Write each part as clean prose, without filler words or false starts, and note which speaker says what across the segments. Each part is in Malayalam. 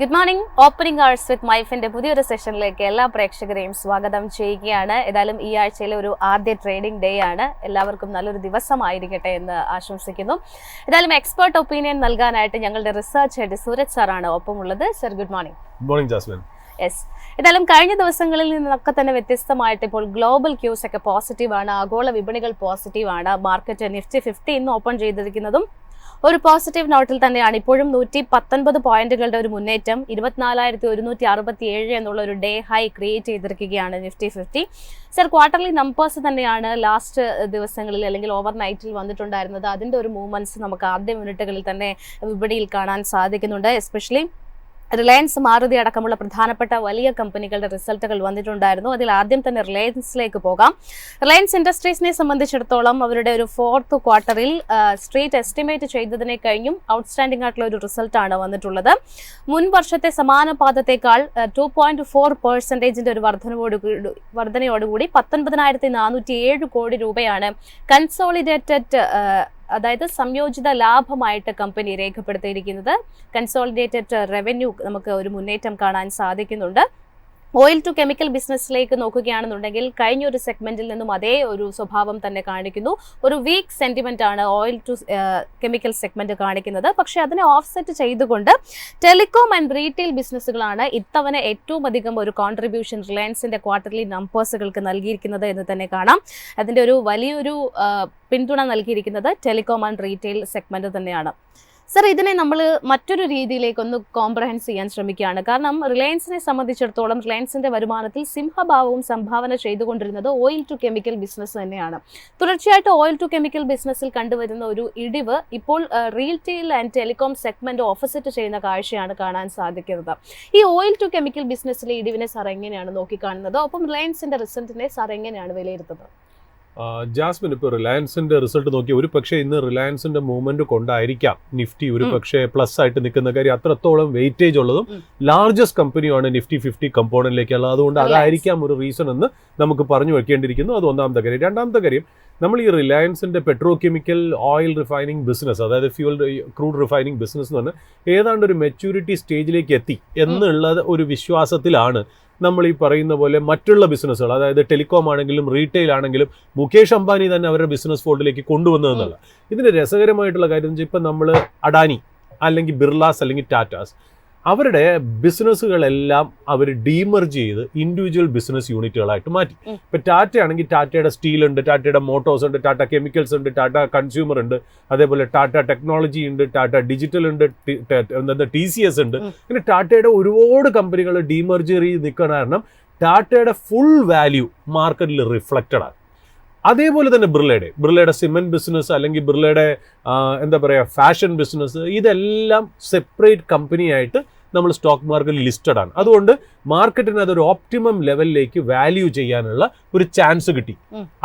Speaker 1: Good morning. ഓപ്പണിംഗ് അവേഴ്സ് വിത്ത് മൈഫിന്റെ പുതിയൊരു സെഷനിലേക്ക് എല്ലാ പ്രേക്ഷകരെയും സ്വാഗതം ചെയ്യുകയാണ്. ഏതായാലും ഈ ആഴ്ചയിലെ ഒരു ആദ്യ ട്രേഡിംഗ് ഡേ ആണ്. എല്ലാവർക്കും നല്ലൊരു ദിവസമായിരിക്കട്ടെ എന്ന് ആശംസിക്കുന്നു. ഏതായാലും എക്സ്പേർട്ട് ഒപ്പീനിയൻ നൽകാനായിട്ട് ഞങ്ങളുടെ റിസർച്ച് ഹെഡ് സൂരജ് സാറാണ് ഒപ്പമുള്ളത്. Sir, good morning.
Speaker 2: Good morning Jasmine.
Speaker 1: Yes, ഏതായാലും കഴിഞ്ഞ ദിവസങ്ങളിൽ നിന്നൊക്കെ തന്നെ വ്യത്യസ്തമായിട്ട് ഇപ്പോൾ ഗ്ലോബൽ ക്യൂസ് ഒക്കെ പോസിറ്റീവാണ്. ആഗോള വിപണികൾ പോസിറ്റീവാണ്. മാർക്കറ്റ് നിഫ്റ്റി 50 ഇന്ന് ഓപ്പൺ ചെയ്തിരിക്കുന്നതും ഒരു പോസിറ്റീവ് നോട്ടിൽ തന്നെയാണ്. ഇപ്പോഴും 119 പോയിന്റുകളുടെ ഒരു മുന്നേറ്റം, 24,167 എന്നുള്ള ഒരു ഡേ ഹൈ ക്രിയേറ്റ് ചെയ്തിരിക്കുകയാണ് നിഫ്റ്റി 50. സർ, ക്വാർട്ടർലി നമ്പേഴ്സ് തന്നെയാണ് ലാസ്റ്റ് ദിവസങ്ങളിൽ അല്ലെങ്കിൽ ഓവർ നൈറ്റിൽ വന്നിട്ടുണ്ടായിരുന്നത്. അതിൻ്റെ ഒരു മൂവ്മെന്റ്സ് നമുക്ക് ആദ്യ മിനിറ്റുകളിൽ തന്നെ വിപണിയിൽ കാണാൻ സാധിക്കുന്നുണ്ട്. എസ്പെഷ്യലി റിലയൻസ്, മാരുതി അടക്കമുള്ള പ്രധാനപ്പെട്ട വലിയ കമ്പനികളുടെ റിസൾട്ടുകൾ വന്നിട്ടുണ്ടായിരുന്നു. അതിൽ ആദ്യം തന്നെ റിലയൻസിലേക്ക് പോകാം. റിലയൻസ് ഇൻഡസ്ട്രീസിനെ സംബന്ധിച്ചിടത്തോളം അവരുടെ ഒരു ഫോർത്ത് ക്വാർട്ടറിൽ സ്ട്രീറ്റ് എസ്റ്റിമേറ്റ് ചെയ്തതിനെ കഴിഞ്ഞും ഔട്ട്സ്റ്റാൻഡിംഗ് ആയിട്ടുള്ള ഒരു റിസൾട്ടാണ് വന്നിട്ടുള്ളത്. മുൻ വർഷത്തെ സമാന പാദത്തേക്കാൾ 2.4% ഒരു വർധനയോടുകൂടി 19,407 കോടി രൂപയാണ് കൺസോളിഡേറ്റഡ് അതായത് സംയോജിത ലാഭമായിട്ട് കമ്പനി രേഖപ്പെടുത്തിയിരിക്കുന്നത്. കൺസോളിഡേറ്റഡ് റവന്യൂ നമുക്ക് ഒരു മുന്നേറ്റം കാണാൻ സാധിക്കുന്നുണ്ട്. ഓയിൽ ടു കെമിക്കൽ ബിസിനസ്സിലേക്ക് നോക്കുകയാണെന്നുണ്ടെങ്കിൽ കഴിഞ്ഞ ഒരു സെഗ്മെന്റിൽ നിന്നും അതേ ഒരു സ്വഭാവം തന്നെ കാണിക്കുന്നു. ഒരു വീക്ക് സെന്റിമെന്റ് ആണ് ഓയിൽ ടു കെമിക്കൽ സെഗ്മെന്റ് കാണിക്കുന്നത്. പക്ഷെ അതിനെ ഓഫ്സെറ്റ് ചെയ്തുകൊണ്ട് ടെലികോം ആൻഡ് റീറ്റെയിൽ ബിസിനസ്സുകളാണ് ഇത്തവണ ഏറ്റവും അധികം ഒരു കോൺട്രിബ്യൂഷൻ റിലയൻസിന്റെ ക്വാർട്ടർലി നമ്പേഴ്സുകൾക്ക് നൽകിയിരിക്കുന്നത് എന്ന് തന്നെ കാണാം. അതിന്റെ ഒരു വലിയൊരു പിന്തുണ നൽകിയിരിക്കുന്നത് ടെലികോം ആൻഡ് റീറ്റെയിൽ സെഗ്മെന്റ് തന്നെയാണ്. സർ, ഇതിനെ നമ്മൾ മറ്റൊരു രീതിയിലേക്കൊന്ന് കോംപ്രഹെൻസ് ചെയ്യാൻ ശ്രമിക്കുകയാണ്. കാരണം റിലയൻസിനെ സംബന്ധിച്ചിടത്തോളം റിലയൻസിന്റെ വരുമാനത്തിൽ സിംഹഭാവവും സംഭാവന ചെയ്തുകൊണ്ടിരുന്നത് ഓയിൽ ടു കെമിക്കൽ ബിസിനസ് തന്നെയാണ്. തുടർച്ചയായിട്ട് ഓയിൽ ടു കെമിക്കൽ ബിസിനസ്സിൽ കണ്ടുവരുന്ന ഒരു ഇടിവ് ഇപ്പോൾ retail and telecom segment opposite ചെയ്യുന്ന കാഴ്ചയാണ് കാണാൻ സാധിക്കുന്നത്. ഈ ഓയിൽ ടു കെമിക്കൽ ബിസിനസ്സിലെ ഇടിവിനെ സാർ എങ്ങനെയാണ് നോക്കിക്കാണുന്നത്? ഒപ്പം റിലയൻസിന്റെ റിസൾട്ടിനെ സാർ എങ്ങനെയാണ് വിലയിരുത്തുന്നത്?
Speaker 2: ജാസ്മിൻ, ഇപ്പോൾ റിലയൻസിന്റെ റിസൾട്ട് നോക്കി ഒരു പക്ഷേ ഇന്ന് റിലയൻസിന്റെ മൂവ്മെന്റ് കൊണ്ടായിരിക്കാം നിഫ്റ്റി ഒരു പക്ഷേ പ്ലസ് ആയിട്ട് നിൽക്കുന്ന കാര്യം. അത്രത്തോളം വെയിറ്റേജ് ഉള്ളതും ലാർജസ്റ്റ് കമ്പനിയാണ് നിഫ്റ്റി 50 കമ്പോണന്റിലേക്കുള്ളത്. അതുകൊണ്ട് അതായിരിക്കാം ഒരു റീസൺ എന്ന് നമുക്ക് പറഞ്ഞു വെക്കേണ്ടിയിരിക്കുന്നു. അത് ഒന്നാമത്തെ കാര്യം. രണ്ടാമത്തെ കാര്യം, നമ്മൾ ഈ റിലയൻസിന്റെ petrochemical oil refining business, അതായത് ഫ്യൂൽ ക്രൂഡ് റിഫൈനിങ് ബിസിനസ് എന്ന് പറഞ്ഞാൽ ഏതാണ്ട് ഒരു മെച്യൂരിറ്റി സ്റ്റേജിലേക്ക് എത്തി എന്നുള്ള ഒരു വിശ്വാസത്തിലാണ് നമ്മൾ ഈ പറയുന്ന പോലെ മറ്റുള്ള ബിസിനസ്സുകൾ, അതായത് ടെലികോം ആണെങ്കിലും റീറ്റെയിൽ ആണെങ്കിലും മുകേഷ് അംബാനി തന്നെ അവരുടെ ബിസിനസ് ഫോൾഡിലേക്ക് കൊണ്ടുവന്നതെന്നുള്ള. ഇതിന്റെ രസകരമായിട്ടുള്ള കാര്യം എന്ന് വെച്ചാൽ ഇപ്പം നമ്മൾ അഡാനി അല്ലെങ്കിൽ ബിർലാസ് അല്ലെങ്കിൽ ടാറ്റാസ് അവരുടെ ബിസിനസ്സുകളെല്ലാം അവർ ഡീമർജ് ചെയ്ത് ഇൻഡിവിജ്വൽ ബിസിനസ് യൂണിറ്റുകളായിട്ട് മാറ്റി. ഇപ്പം ടാറ്റ ആണെങ്കിൽ ടാറ്റയുടെ സ്റ്റീൽ ഉണ്ട്, ടാറ്റയുടെ മോട്ടോഴ്സ് ഉണ്ട്, ടാറ്റ കെമിക്കൽസ് ഉണ്ട്, ടാറ്റ കൺസ്യൂമർ ഉണ്ട്, അതേപോലെ ടാറ്റ ടെക്നോളജി ഉണ്ട്, ടാറ്റ ഡിജിറ്റൽ ഉണ്ട്, TCS ഉണ്ട്. പിന്നെ ടാറ്റയുടെ ഒരുപാട് കമ്പനികൾ ഡീമർജ് ചെയ്ത് നിൽക്കുന്ന കാരണം ടാറ്റയുടെ ഫുൾ വാല്യൂ മാർക്കറ്റിൽ റിഫ്ലക്റ്റഡ് ആണ്. അതേപോലെ തന്നെ ബിർളയുടെ സിമെന്റ് ബിസിനസ് അല്ലെങ്കിൽ ബിർളയുടെ എന്താ പറയുക ഫാഷൻ ബിസിനസ്, ഇതെല്ലാം സെപ്പറേറ്റ് കമ്പനിയായിട്ട് നമ്മൾ സ്റ്റോക്ക് മാർക്കറ്റിൽ ലിസ്റ്റഡ് ആണ്. അതുകൊണ്ട് മാർക്കറ്റിന് അതൊരു ഓപ്റ്റിമം ലെവലിലേക്ക് വാല്യൂ ചെയ്യാനുള്ള ഒരു ചാൻസ് കിട്ടി.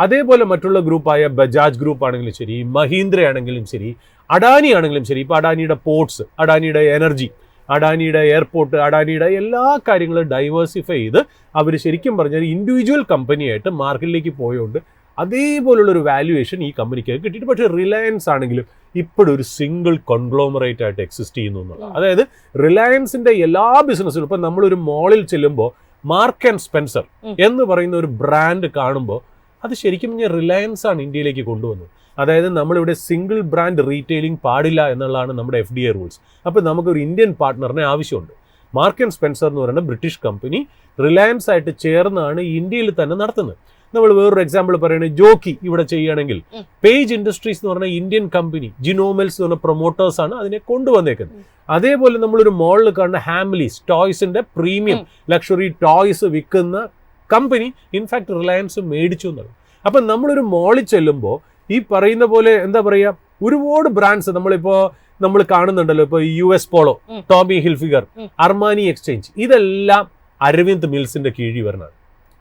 Speaker 2: അതേപോലെ മറ്റുള്ള ഗ്രൂപ്പായ ബജാജ് ഗ്രൂപ്പ് ആണെങ്കിലും ശരി, മഹീന്ദ്ര ആണെങ്കിലും ശരി, അഡാനി ആണെങ്കിലും ശരി, ഇപ്പോൾ അഡാനിയുടെ പോർട്സ്, അഡാനിയുടെ എനർജി, അഡാനിയുടെ എയർപോർട്ട്, അഡാനിയുടെ എല്ലാ കാര്യങ്ങളും ഡൈവേഴ്സിഫൈ ചെയ്ത് അവർ ശരിക്കും പറഞ്ഞാൽ ഇൻഡിവിജ്വൽ കമ്പനിയായിട്ട് മാർക്കറ്റിലേക്ക് പോയതുകൊണ്ട് അതേപോലുള്ളൊരു വാല്യുവേഷൻ ഈ കമ്പനിക്ക് കിട്ടിയിട്ട്. പക്ഷേ റിലയൻസ് ആണെങ്കിലും ഇപ്പോഴും ഒരു സിംഗിൾ കോൺഗ്ലോമറേറ്റ് ആയിട്ട് എക്സിസ്റ്റ് ചെയ്യുന്നു എന്നുള്ളത്. അതായത് റിലയൻസിന്റെ എല്ലാ ബിസിനസ്സിലും ഇപ്പം നമ്മളൊരു മോളിൽ ചെല്ലുമ്പോൾ മാർക്ക് ആൻഡ് സ്പെൻസർ എന്ന് പറയുന്ന ഒരു ബ്രാൻഡ് കാണുമ്പോൾ അത് ശരിക്കും പറഞ്ഞാൽ റിലയൻസ് ആണ് ഇന്ത്യയിലേക്ക് കൊണ്ടുവന്നത്. അതായത് നമ്മളിവിടെ സിംഗിൾ ബ്രാൻഡ് റീറ്റെയിലിംഗ് പാടില്ല എന്നുള്ളതാണ് നമ്മുടെ FDA റൂൾസ്. അപ്പോൾ നമുക്കൊരു ഇന്ത്യൻ പാർട്ട്ണറിനെ ആവശ്യമുണ്ട്. മാർക്ക് ആൻഡ് സ്പെൻസർ എന്ന് പറയുന്ന ബ്രിട്ടീഷ് കമ്പനി റിലയൻസ് ആയിട്ട് ചേർന്നാണ് ഇന്ത്യയിൽ തന്നെ നടത്തുന്നത്. നമ്മൾ വേറൊരു എക്സാമ്പിൾ പറയുന്നത് ജോക്കി ഇവിടെ ചെയ്യുകയാണെങ്കിൽ പേജ് ഇൻഡസ്ട്രീസ് എന്ന് പറഞ്ഞ ഇന്ത്യൻ കമ്പനി, ജിനോമെൽസ് എന്ന് പറഞ്ഞ പ്രൊമോട്ടേഴ്സ് ആണ് അതിനെ കൊണ്ടുവന്നേക്കുന്നത്. അതേപോലെ നമ്മളൊരു മോളിൽ കാണുന്ന ഹാംലീസ് ടോയ്സിന്റെ പ്രീമിയം ലക്ഷറി ടോയ്സ് വിൽക്കുന്ന കമ്പനി ഇൻഫാക്ട് റിലയൻസ് മേടിച്ചു എന്നുള്ളത്. അപ്പം നമ്മളൊരു മോളിൽ ചെല്ലുമ്പോൾ ഈ പറയുന്ന പോലെ എന്താ പറയുക ഒരുപാട് ബ്രാൻഡ്സ് നമ്മൾ കാണുന്നുണ്ടല്ലോ. ഇപ്പോൾ US Polo, Tommy Hilfiger, Armani Exchange, ഇതെല്ലാം അരവിന്ദ് മിൽസിന്റെ കീഴിൽ വരുന്നതാണ്.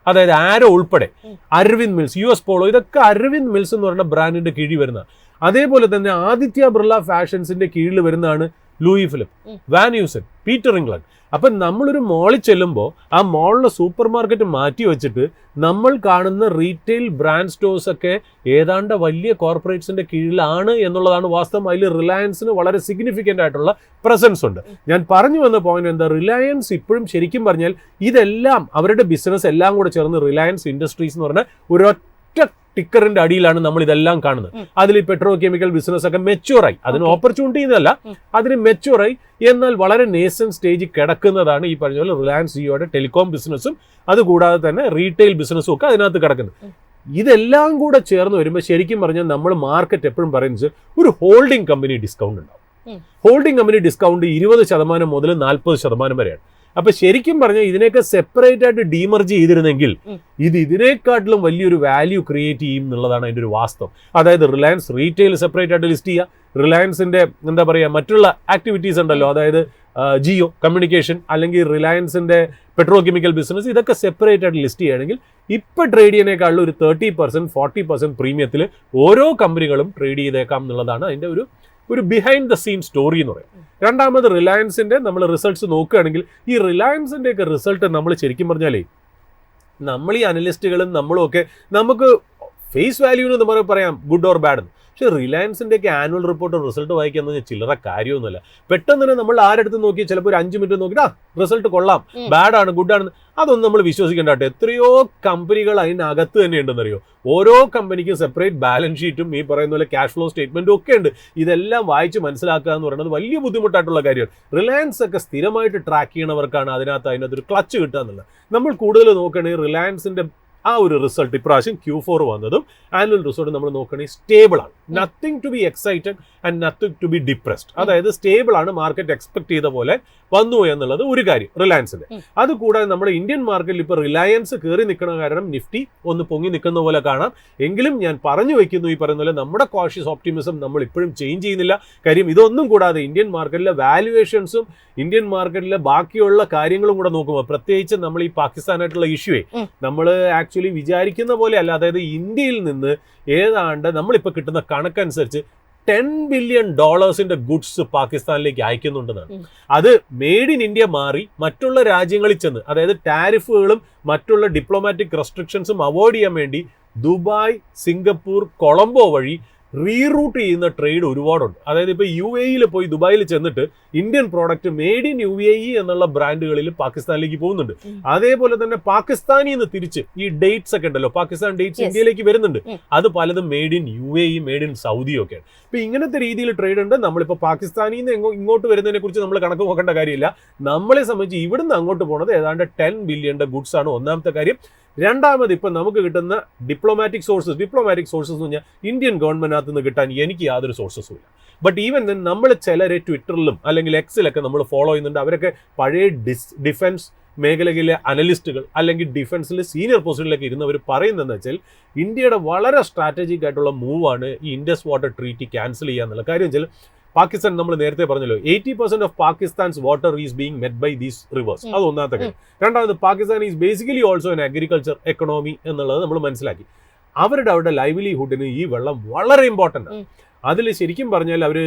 Speaker 2: അതായത് ആരോ ഉൾപ്പെടെ അരവിന്ദ് മിൽസ്, US പോളോ, ഇതൊക്കെ അരവിന്ദ് മിൽസ് എന്ന് പറയുന്ന ബ്രാൻഡിന്റെ കീഴിൽ വരുന്ന. അതേപോലെ തന്നെ ആദിത്യ ബിർള ഫാഷൻസിന്റെ കീഴിൽ വരുന്നതാണ് Louis Philippe, Van Heusen, Peter England. അപ്പം നമ്മളൊരു മോളിൽ ചെല്ലുമ്പോൾ ആ മോളിലെ സൂപ്പർ മാർക്കറ്റ് മാറ്റി വെച്ചിട്ട് നമ്മൾ കാണുന്ന റീറ്റെയിൽ ബ്രാൻഡ് സ്റ്റോഴ്സ് ഒക്കെ ഏതാണ്ട് വലിയ കോർപ്പറേറ്റ്സിന്റെ കീഴിലാണ് എന്നുള്ളതാണ് വാസ്തവം. അതിൽ റിലയൻസിന് വളരെ സിഗ്നിഫിക്കൻ്റ് ആയിട്ടുള്ള പ്രസൻസ് ഉണ്ട്. ഞാൻ പറഞ്ഞു വന്ന പോയിന്റ് എന്താ, റിലയൻസ് ഇപ്പോഴും ശരിക്കും പറഞ്ഞാൽ ഇതെല്ലാം അവരുടെ ബിസിനസ് എല്ലാം കൂടെ ചേർന്ന് റിലയൻസ് ഇൻഡസ്ട്രീസ് എന്ന് പറഞ്ഞാൽ ഒരൊറ്റ ടിക്കറിന്റെ അടിയിലാണ് നമ്മൾ ഇതെല്ലാം കാണുന്നത്. അതിൽ ഈ പെട്രോ കെമിക്കൽ ബിസിനസ് ഒക്കെ മെച്യൂറായി, അതിന് ഓപ്പർച്യൂണിറ്റി എന്നല്ല, അതിന് മെച്യൂറായി, എന്നാൽ വളരെ നേസൻ സ്റ്റേജിൽ കിടക്കുന്നതാണ് ഈ പറഞ്ഞ പോലെ റിലയൻസ് ജിയോയുടെ ടെലികോം ബിസിനസ്സും അതുകൂടാതെ തന്നെ റീറ്റെയിൽ ബിസിനസ്സും ഒക്കെ അതിനകത്ത് കിടക്കുന്നത്. ഇതെല്ലാം കൂടെ ചേർന്ന് വരുമ്പോൾ ശരിക്കും പറഞ്ഞാൽ നമ്മൾ മാർക്കറ്റ് എപ്പോഴും പറയുന്നത് ഒരു ഹോൾഡിംഗ് കമ്പനി ഡിസ്കൗണ്ട് ഉണ്ടാവും. ഹോൾഡിംഗ് കമ്പനി ഡിസ്കൗണ്ട് 20% മുതൽ 40% വരെയാണ്. അപ്പൊ ശരിക്കും പറഞ്ഞാൽ ഇതിനെയൊക്കെ സെപ്പറേറ്റ് ആയിട്ട് ഡീമർജ് ചെയ്തിരുന്നെങ്കിൽ ഇതിനേക്കാട്ടിലും വലിയൊരു വാല്യൂ ക്രിയേറ്റ് ചെയ്യും എന്നുള്ളതാണ് അതിൻ്റെ ഒരു വാസ്തവം. അതായത് റിലയൻസ് റീറ്റെയിൽ സെപ്പറേറ്റ് ആയിട്ട് ലിസ്റ്റ് ചെയ്യുക, റിലയൻസിന്റെ എന്താ പറയുക മറ്റുള്ള ആക്ടിവിറ്റീസ് ഉണ്ടല്ലോ, അതായത് ജിയോ കമ്മ്യൂണിക്കേഷൻ അല്ലെങ്കിൽ റിലയൻസിന്റെ പെട്രോ കെമിക്കൽ ബിസിനസ്, ഇതൊക്കെ സെപ്പറേറ്റ് ആയിട്ട് ലിസ്റ്റ് ചെയ്യുകയാണെങ്കിൽ ഇപ്പൊ ട്രേഡ് ചെയ്യുന്നതിനേക്കാളും ഒരു 30% 40% പ്രീമിയത്തിൽ ഓരോ കമ്പനികളും ട്രേഡ് ചെയ്തേക്കാം എന്നുള്ളതാണ് അതിന്റെ ഒരു ബിഹൈൻഡ് ദ സീൻ സ്റ്റോറി എന്ന് പറയും. രണ്ടാമത് റിലയൻസിന്റെ നമ്മൾ റിസൾട്ട്സ് നോക്കുകയാണെങ്കിൽ ഈ റിലയൻസിന്റെ ഒക്കെ റിസൾട്ട് നമ്മൾ ശരിക്കും പറഞ്ഞാലേ നമ്മൾ ഈ അനലിസ്റ്റുകളും നമ്മളും ഒക്കെ നമുക്ക് ഫേസ് വാല്യൂ എന്ന് നമ്മൾ പറയാം ഗുഡ് ഓർ ബാഡ് എന്ന്. പക്ഷേ റിലയൻസിന്റെ ഒക്കെ ആനുവൽ റിപ്പോർട്ട് റിസൾട്ട് വായിക്കാന്ന് പറഞ്ഞാൽ ചില്ലറ കാര്യമൊന്നുമില്ല. പെട്ടെന്ന് തന്നെ നമ്മൾ ആരെടുത്ത് നോക്കി ചിലപ്പോൾ ഒരു 5 മിനിറ്റ് നോക്കിയിട്ട് റിസൾട്ട് കൊള്ളാം, ബാഡാണ്, ഗുഡാണ്, അതൊന്നും നമ്മൾ വിശ്വസിക്കേണ്ട. എത്രയോ കമ്പനികൾ അതിനകത്ത് തന്നെ ഉണ്ടെന്നറിയോ. ഓരോ കമ്പനിക്കും സെപ്പറേറ്റ് ബാലൻസ് ഷീറ്റും ഈ പറയുന്ന പോലെ ക്യാഷ് ഫ്ലോ സ്റ്റേറ്റ്മെന്റും ഒക്കെ ഉണ്ട്. ഇതെല്ലാം വായിച്ച് മനസ്സിലാക്കുക എന്ന് പറയുന്നത് വലിയ ബുദ്ധിമുട്ടായിട്ടുള്ള കാര്യമാണ്. റിലയൻസ് ഒക്കെ സ്ഥിരമായിട്ട് ട്രാക്ക് ചെയ്യണവർക്കാണ് അതിനകത്തൊരു ക്ലച്ച് കിട്ടുക എന്നുള്ളത്. നമ്മൾ കൂടുതൽ നോക്കുകയാണെങ്കിൽ റിലയൻസിന്റെ ആ ഒരു റിസൾട്ട് ഇപ്രാവശ്യം Q4 വന്നതും ആനുവൽ റിസൾട്ട് നമ്മൾ നോക്കുകയാണെങ്കിൽ സ്റ്റേബിൾ ആണ്. Nothing to be excited and nothing to be depressed. അതായത് സ്റ്റേബിൾ ആണ്, മാർക്കറ്റ് എക്സ്പെക്ട് ചെയ്ത പോലെ വന്നു എന്നുള്ളത് ഒരു കാര്യം റിലയൻസിന്റെ. അതുകൂടാതെ നമ്മുടെ ഇന്ത്യൻ മാർക്കറ്റിൽ ഇപ്പോൾ റിലയൻസ് കയറി നിൽക്കുന്ന കാരണം നിഫ്റ്റി ഒന്ന് പൊങ്ങി നിൽക്കുന്ന പോലെ കാണാം. എങ്കിലും ഞാൻ പറഞ്ഞു വെക്കുന്നു, ഈ പറയുന്ന പോലെ നമ്മുടെ കോഷ്യസ് ഓപ്റ്റിമിസം നമ്മൾ ഇപ്പോഴും ചേഞ്ച് ചെയ്യുന്നില്ല. കാര്യം ഇതൊന്നും കൂടാതെ ഇന്ത്യൻ മാർക്കറ്റിലെ വാല്യുവേഷൻസും ഇന്ത്യൻ മാർക്കറ്റിലെ ബാക്കിയുള്ള കാര്യങ്ങളും കൂടെ നോക്കുമ്പോൾ, പ്രത്യേകിച്ച് നമ്മൾ ഈ പാകിസ്ഥാനായിട്ടുള്ള ഇഷ്യൂവേ നമ്മൾ ആക്ച്വലി വിചാരിക്കുന്ന പോലെ അല്ല. അതായത് ഇന്ത്യയിൽ നിന്ന് ഏതാണ്ട് നമ്മളിപ്പോൾ കിട്ടുന്ന കണക്കനുസരിച്ച് $10 ബില്യൺ ഗുഡ്സ് പാകിസ്ഥാനിലേക്ക് അയക്കുന്നുണ്ടെന്നാണ്. അത് മെയ്ഡ് ഇൻ ഇന്ത്യ മാറി മറ്റുള്ള രാജ്യങ്ങളിൽ ചെന്ന്, അതായത് ടാരിഫുകളും മറ്റുള്ള ഡിപ്ലോമാറ്റിക് റെസ്ട്രിക്ഷൻസും അവോയ്ഡ് ചെയ്യാൻ വേണ്ടി ദുബായ്, സിംഗപ്പൂർ, കൊളംബോ വഴി റീറൂട്ട് ചെയ്യുന്ന ട്രേഡ് ഒരുപാടുണ്ട്. അതായത് ഇപ്പോൾ UAE പോയി ദുബായിൽ ചെന്നിട്ട് Indian product made in UAE എന്നുള്ള ബ്രാൻഡുകളിൽ പാകിസ്ഥാനിലേക്ക് പോകുന്നുണ്ട്. അതേപോലെ തന്നെ പാകിസ്ഥാനിൽ നിന്ന് തിരിച്ച് ഈ ഡേറ്റ്സ് ഒക്കെ ഉണ്ടല്ലോ, പാകിസ്ഥാൻ ഡേറ്റ്സ് ഇന്ത്യയിലേക്ക് വരുന്നുണ്ട്. അത് പലതും made in UAE, made in Saudi ഒക്കെയാണ്. ഇപ്പൊ ഇങ്ങനത്തെ രീതിയിൽ ട്രേഡ് ഉണ്ട്. നമ്മളിപ്പോൾ പാകിസ്ഥാനിൽ നിന്ന് ഇങ്ങോട്ട് വരുന്നതിനെ കുറിച്ച് നമ്മൾ കണക്ക് നോക്കേണ്ട കാര്യമില്ല. നമ്മളെ സംബന്ധിച്ച് ഇവിടുന്ന് അങ്ങോട്ട് പോകുന്നത് ഏതാണ്ട് $10 ബില്യൺ ഗുഡ്സ് ആണ് ഒന്നാമത്തെ കാര്യം. രണ്ടാമത് ഇപ്പം നമുക്ക് കിട്ടുന്ന ഡിപ്ലോമാറ്റിക് സോഴ്സസ് എന്ന് പറഞ്ഞാൽ ഇന്ത്യൻ ഗവൺമെന്റിനകത്ത് നിന്ന് കിട്ടാൻ എനിക്ക് യാതൊരു സോഴ്സസും ഇല്ല. ബട്ട് ഈവൻ നമ്മൾ ചിലരെ ട്വിറ്ററിലും അല്ലെങ്കിൽ എക്സിലൊക്കെ നമ്മൾ ഫോളോ ചെയ്യുന്നുണ്ട്. അവരൊക്കെ പഴയ ഡിഫൻസ് മേഖലയിലെ അനലിസ്റ്റുകൾ അല്ലെങ്കിൽ ഡിഫൻസിലെ സീനിയർ പൊസിഷനിലൊക്കെ ഇരുന്നവർ പറയുന്നതെന്ന് വെച്ചാൽ ഇന്ത്യയുടെ വളരെ സ്ട്രാറ്റജിക് ആയിട്ടുള്ള മൂവാണ് ഈ ഇൻഡസ് വാട്ടർ ട്രീറ്റി ക്യാൻസൽ ചെയ്യുക എന്നുള്ള കാര്യം. വെച്ചാൽ പാകിസ്ഥാൻ നമ്മൾ നേരത്തെ പറഞ്ഞല്ലോ 80% of Pakistan's water is being met by these rivers. അത് ഒന്നാമത്തെ കാര്യം. രണ്ടാമത് Pakistan is basically also an agriculture economy എന്നുള്ളത് നമ്മൾ മനസ്സിലാക്കി. അവരുടെ ലൈവ്ലിഹുഡിന് ഈ വെള്ളം വളരെ ഇമ്പോർട്ടൻ്റ് ആണ്. അതിൽ ശരിക്കും പറഞ്ഞാൽ അവർ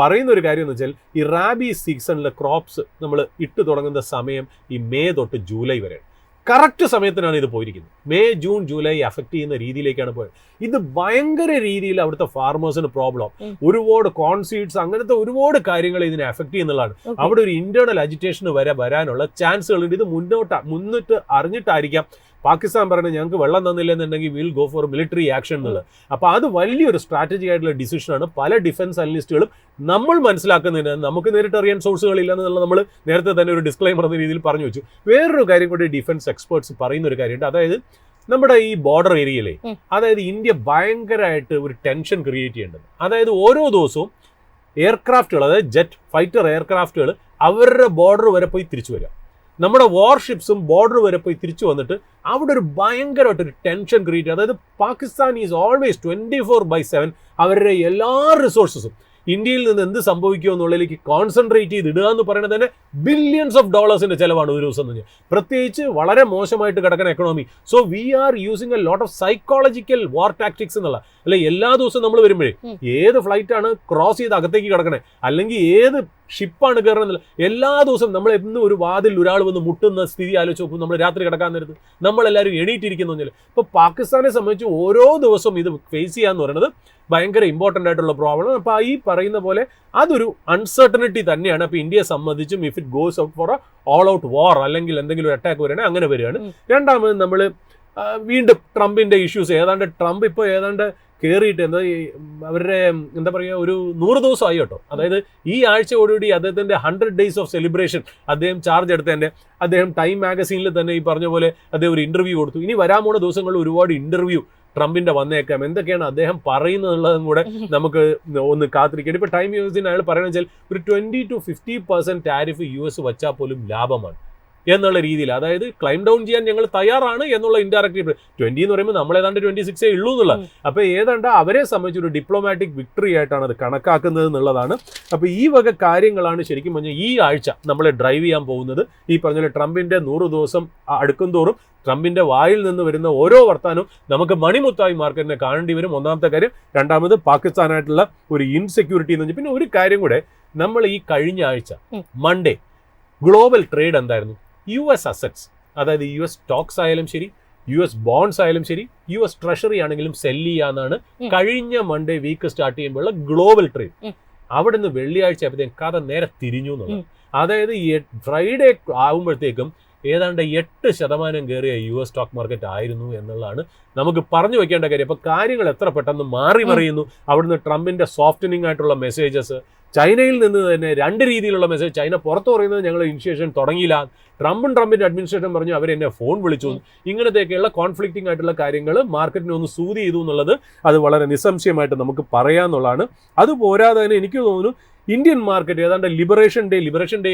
Speaker 2: പറയുന്ന ഒരു കാര്യം എന്ന് വെച്ചാൽ ഈ റാബി സീസണിലെ ക്രോപ്സ് നമ്മൾ ഇട്ട് തുടങ്ങുന്ന സമയം ഈ മെയ് തൊട്ട് ജൂലൈ വരെയാണ്. കറക്റ്റ് സമയത്തിനാണ് ഇത് പോയിരിക്കുന്നത്. മെയ്, ജൂൺ, ജൂലൈ അഫക്ട് ചെയ്യുന്ന രീതിയിലേക്കാണ് പോയത്. ഇത് ഭയങ്കര രീതിയിൽ അവിടുത്തെ ഫാർമേഴ്സിന് പ്രോബ്ലം, ഒരുപാട് കോൺസീഡ്സ്, അങ്ങനത്തെ ഒരുപാട് കാര്യങ്ങൾ ഇതിനെ അഫക്ട് ചെയ്യുന്നതാണ്. അവിടെ ഒരു ഇന്റേണൽ അജിറ്റേഷൻ വരാനുള്ള ചാൻസുകളുണ്ട്. ഇത് മുന്നിട്ട് അറിഞ്ഞിട്ടായിരിക്കാം പാകിസ്ഥാൻ പറയുന്നത് ഞങ്ങൾക്ക് വെള്ളം തന്നില്ല എന്നുണ്ടെങ്കിൽ will go for military action എന്നുള്ളത്. അപ്പോൾ അത് വലിയൊരു സ്ട്രാറ്റജിക് ആയിട്ടുള്ള ഡിസിഷനാണ്. പല ഡിഫൻസ് അനലിസ്റ്റുകളും നമ്മൾ മനസ്സിലാക്കുന്നതിന് നമുക്ക് നേരിട്ട് അറിയാൻ സോഴ്സുകളില്ല എന്നുള്ള നമ്മൾ നേരത്തെ തന്നെ ഒരു ഡിസ്ക്ലൈമർ എന്ന രീതിയിൽ പറഞ്ഞു വെച്ചു. വേറൊരു കാര്യം കൂടി ഡിഫൻസ് എക്സ്പേർട്സ് പറയുന്ന ഒരു കാര്യമുണ്ട്. അതായത് നമ്മുടെ ഈ ബോർഡർ ഏരിയയിലെ, അതായത് ഇന്ത്യ ഭയങ്കരമായിട്ട് ഒരു ടെൻഷൻ ക്രിയേറ്റ് ചെയ്യേണ്ടത്. അതായത് ഓരോ ദിവസവും എയർക്രാഫ്റ്റുകൾ, അതായത് ജെറ്റ് ഫൈറ്റർ എയർക്രാഫ്റ്റുകൾ അവരുടെ ബോർഡർ വരെ പോയി തിരിച്ചു വരിക. നമ്മുടെ വാർഷിപ്സും ബോർഡർ വരെ പോയി തിരിച്ചു വന്നിട്ട് അവിടെ ഒരു ഭയങ്കരമായിട്ടൊരു ടെൻഷൻ ക്രിയേറ്റ്. അതായത് പാകിസ്ഥാൻ ഈസ് ഓൾവേസ് 24/7 അവരുടെ എല്ലാ റിസോഴ്സസും ഇന്ത്യയിൽ നിന്ന് എന്ത് സംഭവിക്കുമോ എന്നുള്ളതിലേക്ക് കോൺസെൻട്രേറ്റ് ചെയ്തിടുക എന്ന് പറയുന്നത് തന്നെ ബില്യൺസ് ഓഫ് ഡോളേഴ്സിന്റെ ചിലവാണ് ഒരു ദിവസം എന്ന് പറഞ്ഞാൽ. പ്രത്യേകിച്ച് വളരെ മോശമായിട്ട് കിടക്കുന്ന economy. So we are using a lot of psychological war tactics എന്നുള്ള. അല്ലെ എല്ലാ ദിവസവും നമ്മൾ വരുമ്പോഴേ ഏത് ഫ്ലൈറ്റ് ആണ് ക്രോസ് ചെയ്ത് അകത്തേക്ക് കിടക്കണേ, അല്ലെങ്കിൽ ഏത് ഷിപ്പാണ് കയറുന്നില്ല. എല്ലാ ദിവസവും നമ്മൾ എന്നും ഒരു വാതിൽ ഒരാൾ വന്ന് മുട്ടുന്ന സ്ഥിതി ആലോചിച്ച് നോക്കും. നമ്മൾ രാത്രി കിടക്കാൻ നേരത്ത് നമ്മളെല്ലാവരും എണീറ്റിരിക്കുന്നില്ല. ഇപ്പോൾ പാകിസ്ഥാനെ സംബന്ധിച്ച് ഓരോ ദിവസവും ഇത് ഫേസ് ചെയ്യാന്ന് പറയുന്നത് ഭയങ്കര ഇമ്പോർട്ടൻ്റ് ആയിട്ടുള്ള പ്രോബ്ലം. അപ്പോൾ ഈ പറയുന്ന പോലെ അതൊരു അൺസർട്ടനിറ്റി തന്നെയാണ്. അപ്പോൾ ഇന്ത്യയെ സംബന്ധിച്ചും if it goes out for all out war അല്ലെങ്കിൽ എന്തെങ്കിലും ഒരു അറ്റാക്ക് വരികയാണെങ്കിൽ അങ്ങനെ വരികയാണ്. രണ്ടാമത് നമ്മൾ വീണ്ടും ട്രംപിൻ്റെ ഇഷ്യൂസ് ട്രംപ് ഇപ്പോൾ കയറിയിട്ട് അവരുടെ എന്താ പറയുക ഒരു 100 ദിവസമായി കേട്ടോ. അതായത് ഈ ആഴ്ചയോടുകൂടി അദ്ദേഹത്തിൻ്റെ 100 days ഓഫ് സെലിബ്രേഷൻ അദ്ദേഹം ചാർജ് എടുത്തതിൻ്റെ അദ്ദേഹം ടൈം മാഗസീനിൽ തന്നെ ഈ പറഞ്ഞ പോലെ അദ്ദേഹം ഒരു ഇൻ്റർവ്യൂ കൊടുത്തു. ഇനി വരാൻ പോണ ദിവസങ്ങളിൽ ഒരുപാട് ഇൻ്റർവ്യൂ ട്രംപിന്റെ വന്നേക്കാം. എന്തൊക്കെയാണ് അദ്ദേഹം പറയുന്നതുള്ളതും കൂടെ നമുക്ക് ഒന്ന് കാത്തിരിക്കണം. ഇപ്പോൾ ടൈം മ്യൂസിയത്തിന് അയാൾ പറയുന്നത് വെച്ചാൽ ഒരു 20 to 50% ടാരിഫ് US വച്ചാൽ പോലും ലാഭമാണ് എന്നുള്ള രീതിയിൽ, അതായത് ക്ലൈം ഡൗൺ ചെയ്യാൻ ഞങ്ങൾ തയ്യാറാണ് എന്നുള്ള ഇൻഡയറക്റ്റ് 20 എന്ന് പറയുമ്പോൾ നമ്മൾ ഏതാണ്ട് 26 ഉള്ളൂ എന്നുള്ള. അപ്പോൾ ഏതാണ്ട് അവരെ സംബന്ധിച്ച് ഒരു ഡിപ്ലോമാറ്റിക് വിക്ടറി ആയിട്ടാണ് അത് കണക്കാക്കുന്നത് എന്നുള്ളതാണ്. അപ്പോൾ ഈ വക കാര്യങ്ങളാണ് ശരിക്കും പറഞ്ഞാൽ ഈ ആഴ്ച നമ്മളെ ഡ്രൈവ് ചെയ്യാൻ പോകുന്നത്. ഈ പറഞ്ഞ ട്രംപിന്റെ 100 ദിവസം അടുക്കും തോറും ട്രംപിന്റെ വായിൽ നിന്ന് വരുന്ന ഓരോ വർത്താനവും നമുക്ക് മണിമുത്തായി മാർക്കറ്റിനെ കാണേണ്ടി വരും. ഒന്നാമത്തെ കാര്യം. രണ്ടാമത് പാകിസ്ഥാനായിട്ടുള്ള ഒരു ഇൻസെക്യൂരിറ്റി എന്ന് പറഞ്ഞാൽ. പിന്നെ ഒരു കാര്യം കൂടെ, നമ്മൾ ഈ കഴിഞ്ഞ ആഴ്ച മൺഡേ ഗ്ലോബൽ ട്രേഡ് എന്തായിരുന്നു? US അസറ്റ്സ്, അതായത് US സ്റ്റോക്സ് ആയാലും ശരി, US ബോണ്ട്സ് ആയാലും ശരി, US ട്രഷറി ആണെങ്കിലും സെല്ല് ചെയ്യാന്നാണ് കഴിഞ്ഞ മൺഡേ വീക്ക് സ്റ്റാർട്ട് ചെയ്യുമ്പോഴുള്ള ഗ്ലോബൽ ട്രേഡ്. അവിടെ നിന്ന് വെള്ളിയാഴ്ച ആയപ്പോഴത്തേക്കും കഥ നേരെ തിരിഞ്ഞു എന്നുള്ളത്. അതായത് ഫ്രൈഡേ ആകുമ്പോഴത്തേക്കും ഏതാണ്ട് 8% കയറിയ US സ്റ്റോക്ക് മാർക്കറ്റ് ആയിരുന്നു എന്നുള്ളതാണ് നമുക്ക് പറഞ്ഞു വെക്കേണ്ട കാര്യം. അപ്പോൾ കാര്യങ്ങൾ എത്ര പെട്ടെന്ന് മാറി മറിയുന്നു. അവിടുന്ന് ട്രംപിന്റെ സോഫ്റ്റനിങ് ആയിട്ടുള്ള മെസ്സേജസ്, ചൈനയിൽ നിന്ന് തന്നെ 2 രീതിയിലുള്ള മെസ്സേജ്. ചൈന പുറത്ത് പറയുന്നത് ഞങ്ങൾ ഇനിഷ്യേഷൻ തുടങ്ങിയില്ല, ട്രംപിന്റെ അഡ്മിനിസ്ട്രേഷൻ പറഞ്ഞു അവരെന്നെ ഫോൺ വിളിച്ചു. ഇങ്ങനത്തെയൊക്കെയുള്ള കോൺഫ്ലിക്റ്റിംഗ് ആയിട്ടുള്ള കാര്യങ്ങൾ മാർക്കറ്റിനെ ഒന്ന് സൂതി ചെയ്തു എന്നുള്ളത് അത് വളരെ നിസ്സംശയമായിട്ട് നമുക്ക് പറയാമെന്നുള്ളതാണ്. അതുപോരാതെ തന്നെ എനിക്ക് തോന്നുന്നു ഇന്ത്യൻ മാർക്കറ്റ് ഏതാണ്ട് ലിബറേഷൻ ഡേ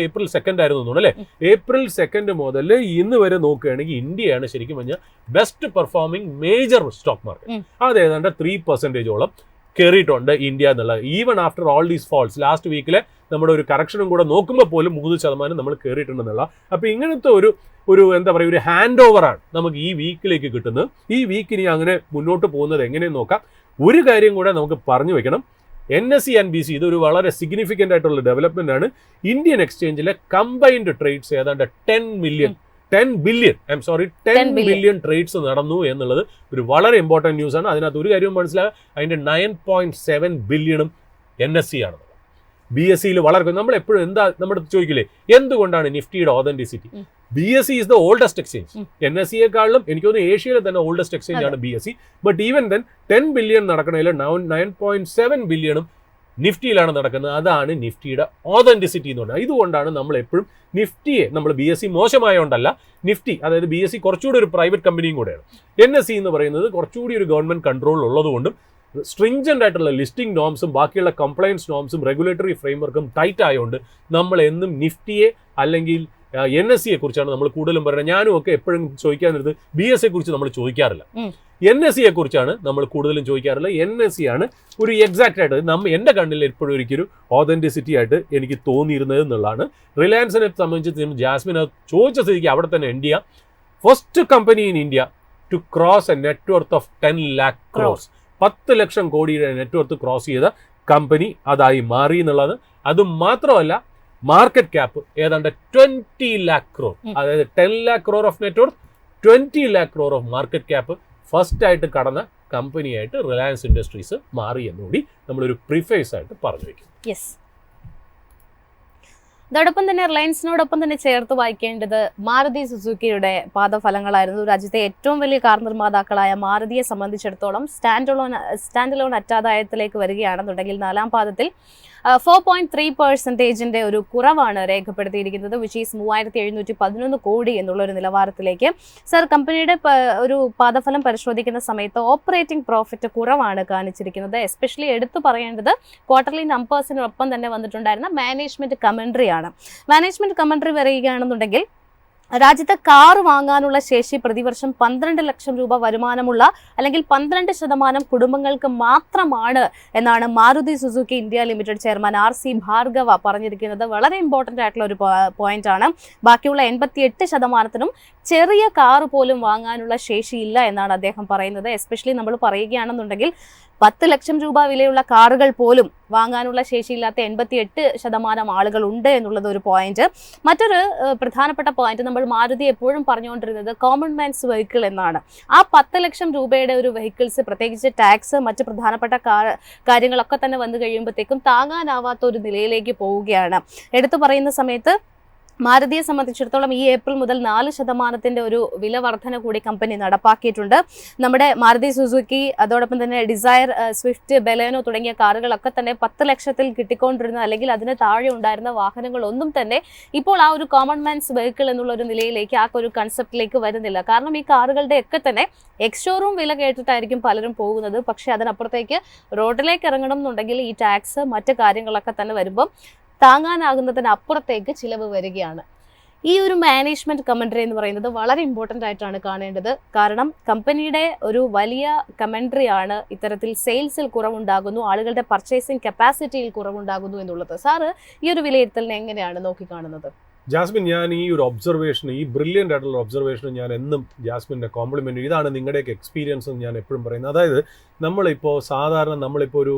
Speaker 2: April 2 ആയിരുന്നു തോന്നുന്നു അല്ലേ. April 2 മുതൽ ഇന്ന് വരെ നോക്കുകയാണെങ്കിൽ ഇന്ത്യയാണ് ശരിക്കും പറഞ്ഞാൽ best performing major stock market. അത് ഏതാണ്ട് 3% കയറിയിട്ടുണ്ട് ഇന്ത്യ എന്നുള്ളത്. Even after all these falls last വീക്കിലെ നമ്മുടെ ഒരു കറക്ഷനും കൂടെ നോക്കുമ്പോൾ പോലും 3% നമ്മൾ കയറിയിട്ടുണ്ടെന്നുള്ള. അപ്പോൾ ഇങ്ങനത്തെ ഒരു എന്താ പറയുക ഒരു ഹാൻഡ് ഓവറാണ് നമുക്ക് ഈ വീക്കിലേക്ക് കിട്ടുന്നത്. ഈ വീക്കിനി അങ്ങനെ മുന്നോട്ട് പോകുന്നത് എങ്ങനെയെന്ന് നോക്കാം. ഒരു കാര്യം കൂടെ നമുക്ക് പറഞ്ഞു വെക്കണം. NSE and BSE ഇതൊരു വളരെ സിഗ്നിഫിക്കൻ്റ് ആയിട്ടുള്ള ഡെവലപ്മെന്റ് ആണ്. ഇന്ത്യൻ എക്സ്ചേഞ്ചിലെ കമ്പൈൻഡ് ട്രേഡ്സ് ഏതാണ്ട് 10 ബില്യൺ ട്രേഡ്സ് നടന്നു എന്നുള്ളത് ഒരു വളരെ ഇമ്പോർട്ടൻറ്റ് ന്യൂസ് ആണ്. അതിനകത്ത് ഒരു കാര്യവും മനസ്സിലാക്കുക, അതിൻ്റെ 9.7 ബില്യണും NSE ആണ്. BSEയിൽ വളരെ നമ്മൾ എപ്പോഴും നമ്മുടെ ചോദിക്കില്ലേ എന്തുകൊണ്ടാണ് നിഫ്റ്റിയുടെ authenticity? BSE is the oldest exchange. NSEയെക്കാളും എനിക്ക് തോന്നുന്നു ഏഷ്യയിലെ തന്നെ ഓൾഡസ്റ്റ് എക്സ്ചേഞ്ച് ആണ് BSE. But even then 10 billion നടക്കണതിൽ 9.7 ബില്യണും നിഫ്റ്റിയിലാണ് നടക്കുന്നത്. അതാണ് നിഫ്റ്റിയുടെ ഓതന്റിസിറ്റി എന്ന് പറഞ്ഞാൽ. ഇതുകൊണ്ടാണ് നമ്മൾ എപ്പോഴും നിഫ്റ്റിയെ നമ്മൾ BSE മോശമായതുകൊണ്ടല്ല, നിഫ്റ്റി അതായത് BSE കുറച്ചുകൂടി ഒരു പ്രൈവറ്റ് കമ്പനിയും കൂടെയാണ്. NSE എന്ന് പറയുന്നത് കുറച്ചുകൂടി ഒരു ഗവൺമെന്റ് കൺട്രോൾ ഉള്ളതുകൊണ്ടും സ്ട്രിഞ്ചൻ്റ് ആയിട്ടുള്ള ലിസ്റ്റിംഗ് നോംസും ബാക്കിയുള്ള കംപ്ലയൻസ് നോംസും റെഗുലേറ്ററി ഫ്രെയിംവർക്കും ടൈറ്റ് ആയതുകൊണ്ട് നമ്മൾ എന്നും നിഫ്റ്റിയെ അല്ലെങ്കിൽ NSEയെ കുറിച്ചാണ് നമ്മൾ കൂടുതലും പറയുന്നത്. ഞാനും ഒക്കെ എപ്പോഴും ചോദിക്കാനിരുന്നത് BSE കുറിച്ച് നമ്മൾ ചോദിക്കാറില്ല, NSEയെ കുറിച്ചാണ് നമ്മൾ കൂടുതലും ചോദിക്കാറില്ല. NSE ആണ് ഒരു എക്സാക്റ്റ് ആയിട്ട് എൻ്റെ കണ്ണിൽ എപ്പോഴും ഒരിക്കലും ഓതന്റിസിറ്റി ആയിട്ട് എനിക്ക് തോന്നിയിരുന്നത് എന്നുള്ളതാണ്. റിലയൻസിനെ സംബന്ധിച്ച് ജാസ്മിൻ ചോദിച്ച സ്ഥിതിക്ക് അവിടെ തന്നെ India first company in India to cross a net worth of 10 lakh crores 10 ലക്ഷം കോടിയുടെ നെറ്റ്വർത്ത് ക്രോസ് ചെയ്ത കമ്പനി അതായി മാറി എന്നുള്ളത്. അതുമാത്രമല്ല മാർക്കറ്റ് ക്യാപ്പ് ഏതാണ്ട് 20 lakh crore, അതായത് 10 lakh crore of net worth, 20 lakh crore of market cap first ആയിട്ട് കടന്ന കമ്പനിയായിട്ട് റിലയൻസ് ഇൻഡസ്ട്രീസ് മാറി എന്നുകൂടി നമ്മളൊരു പ്രിഫേസ് ആയിട്ട് പറഞ്ഞു വയ്ക്കും.
Speaker 1: യെസ്. അതോടൊപ്പം തന്നെ റിലയൻസിനോടൊപ്പം തന്നെ ചേർത്ത് വായിക്കേണ്ടത് മാരുതി സുസുക്കിയുടെ പാദഫലങ്ങളായിരുന്നു. രാജ്യത്തെ ഏറ്റവും വലിയ കാർ നിർമ്മാതാക്കളായ മാരുതിയെ സംബന്ധിച്ചിടത്തോളം സ്റ്റാൻഡ് ലോൺ അറ്റാദായത്തിലേക്ക് വരികയാണെന്നുണ്ടെങ്കിൽ 4ാം പാദത്തിൽ 4.3% ഒരു കുറവാണ് രേഖപ്പെടുത്തിയിരിക്കുന്നത്, വിച്ച് ഈസ് 3711 കോടി എന്നുള്ള ഒരു നിലവാരത്തിലേക്ക്. സർ, കമ്പനിയുടെ ഒരു പാദഫലം പരിശോധിക്കുന്ന സമയത്ത് ഓപ്പറേറ്റിംഗ് പ്രോഫിറ്റ് കുറവാണ് കാണിച്ചിരിക്കുന്നത്. എസ്പെഷ്യലി എടുത്തു പറയേണ്ടത് ക്വാർട്ടർലി നമ്പേഴ്സിനൊപ്പം തന്നെ വന്നിട്ടുണ്ടായിരുന്ന മാനേജ്മെന്റ് കമന്ററി ആണ്. മാനേജ്മെന്റ് കമന്ററി വരികയാണെന്നുണ്ടെങ്കിൽ രാജ്യത്ത് കാർ വാങ്ങാനുള്ള ശേഷി പ്രതിവർഷം 12 ലക്ഷം രൂപ വരുമാനമുള്ള അല്ലെങ്കിൽ 12% കുടുംബങ്ങൾക്ക് മാത്രമാണ് എന്നാണ് Maruti Suzuki India limited chairman RC Bhargava പറഞ്ഞിരിക്കുന്നത്. വളരെ ഇമ്പോർട്ടൻ്റ് ആയിട്ടുള്ള ഒരു പോയിന്റ് ആണ്. ബാക്കിയുള്ള 88%നും ചെറിയ കാർ പോലും വാങ്ങാനുള്ള ശേഷിയില്ല എന്നാണ് അദ്ദേഹം പറയുന്നത്. എസ്പെഷ്യലി നമ്മൾ പറയുകയാണെന്നുണ്ടെങ്കിൽ 10 ലക്ഷം രൂപ വിലയുള്ള കാറുകൾ പോലും വാങ്ങാനുള്ള ശേഷിയില്ലാത്ത 88% ആളുകൾ ഉണ്ട് എന്നുള്ളത് ഒരു പോയിന്റ്. മറ്റൊരു പ്രധാനപ്പെട്ട പോയിന്റ്, നമ്മൾ മാരുതി എപ്പോഴും പറഞ്ഞുകൊണ്ടിരുന്നത് കോമൺ മാൻസ് വെഹിക്കിൾ എന്നാണ്. ആ 10 ലക്ഷം രൂപയുടെ ഒരു വെഹിക്കിൾസ്, പ്രത്യേകിച്ച് ടാക്സ് മറ്റ് പ്രധാനപ്പെട്ട കാര്യങ്ങളൊക്കെ തന്നെ വന്നു കഴിയുമ്പോഴത്തേക്കും താങ്ങാനാവാത്ത ഒരു നിലയിലേക്ക് പോവുകയാണ്. എടുത്തു പറയുന്ന സമയത്ത് മാരുതിയെ സംബന്ധിച്ചിടത്തോളം ഈ ഏപ്രിൽ മുതൽ 4% ഒരു വില വർധന കൂടി കമ്പനി നടപ്പാക്കിയിട്ടുണ്ട്. നമ്മുടെ മാരുതി സുസുക്കി, അതോടൊപ്പം തന്നെ ഡിസയർ, സ്വിഫ്റ്റ്, ബലേനോ തുടങ്ങിയ കാറുകളൊക്കെ തന്നെ 10 ലക്ഷത്തിൽ കിട്ടിക്കൊണ്ടിരുന്ന അല്ലെങ്കിൽ അതിന് താഴെ ഉണ്ടായിരുന്ന വാഹനങ്ങളൊന്നും തന്നെ ഇപ്പോൾ ആ ഒരു കോമൺ മാൻസ് വെഹിക്കിൾ എന്നുള്ള ഒരു നിലയിലേക്ക്, ആ ഒരു കൺസെപ്റ്റിലേക്ക് വരുന്നില്ല. കാരണം ഈ കാറുകളുടെ ഒക്കെ തന്നെ എക്സ്-ഷോറൂം വില കേട്ടിട്ടായിരിക്കും പലരും പോകുന്നത്. പക്ഷേ അതിനപ്പുറത്തേക്ക് റോഡിലേക്ക് ഇറങ്ങണം എന്നുണ്ടെങ്കിൽ ഈ ടാക്സ് മറ്റ് കാര്യങ്ങളൊക്കെ തന്നെ വരുമ്പം താങ്ങാനാകുന്നതിനപ്പുറത്തേക്ക് ചിലവ് വരികയാണ്. ഈ ഒരു മാനേജ്മെന്റ് കമന്ററി എന്ന് പറയുന്നത് വളരെ ഇമ്പോർട്ടൻ്റ് ആയിട്ടാണ് കാണേണ്ടത്. കാരണം കമ്പനിയുടെ ഒരു വലിയ കമന്ററി ആണ് ഇത്തരത്തിൽ സെയിൽസിൽ കുറവുണ്ടാകുന്നു, ആളുകളുടെ പർച്ചേസിംഗ് കപ്പാസിറ്റിയിൽ കുറവുണ്ടാകുന്നു എന്നുള്ളത്. സാറ് ഈ ഒരു വിലയിരുത്തലിനെ എങ്ങനെയാണ് നോക്കിക്കാണുന്നത്?
Speaker 2: ജാസ്മിൻ, ഞാൻ ഈ ഒരു ഒബ്സർവേഷൻ, ഈ ബ്രില്യൻ്റ് ആയിട്ടുള്ള ഒബ്സർവേഷൻ ഞാൻ എന്നും ജാസ്മിൻ്റെ കോംപ്ലിമെൻ്റ്, ഇതാണ് നിങ്ങളുടെയൊക്കെ എക്സ്പീരിയൻസ് എന്ന് ഞാൻ എപ്പോഴും പറയുന്നത്. അതായത് നമ്മളിപ്പോൾ ഒരു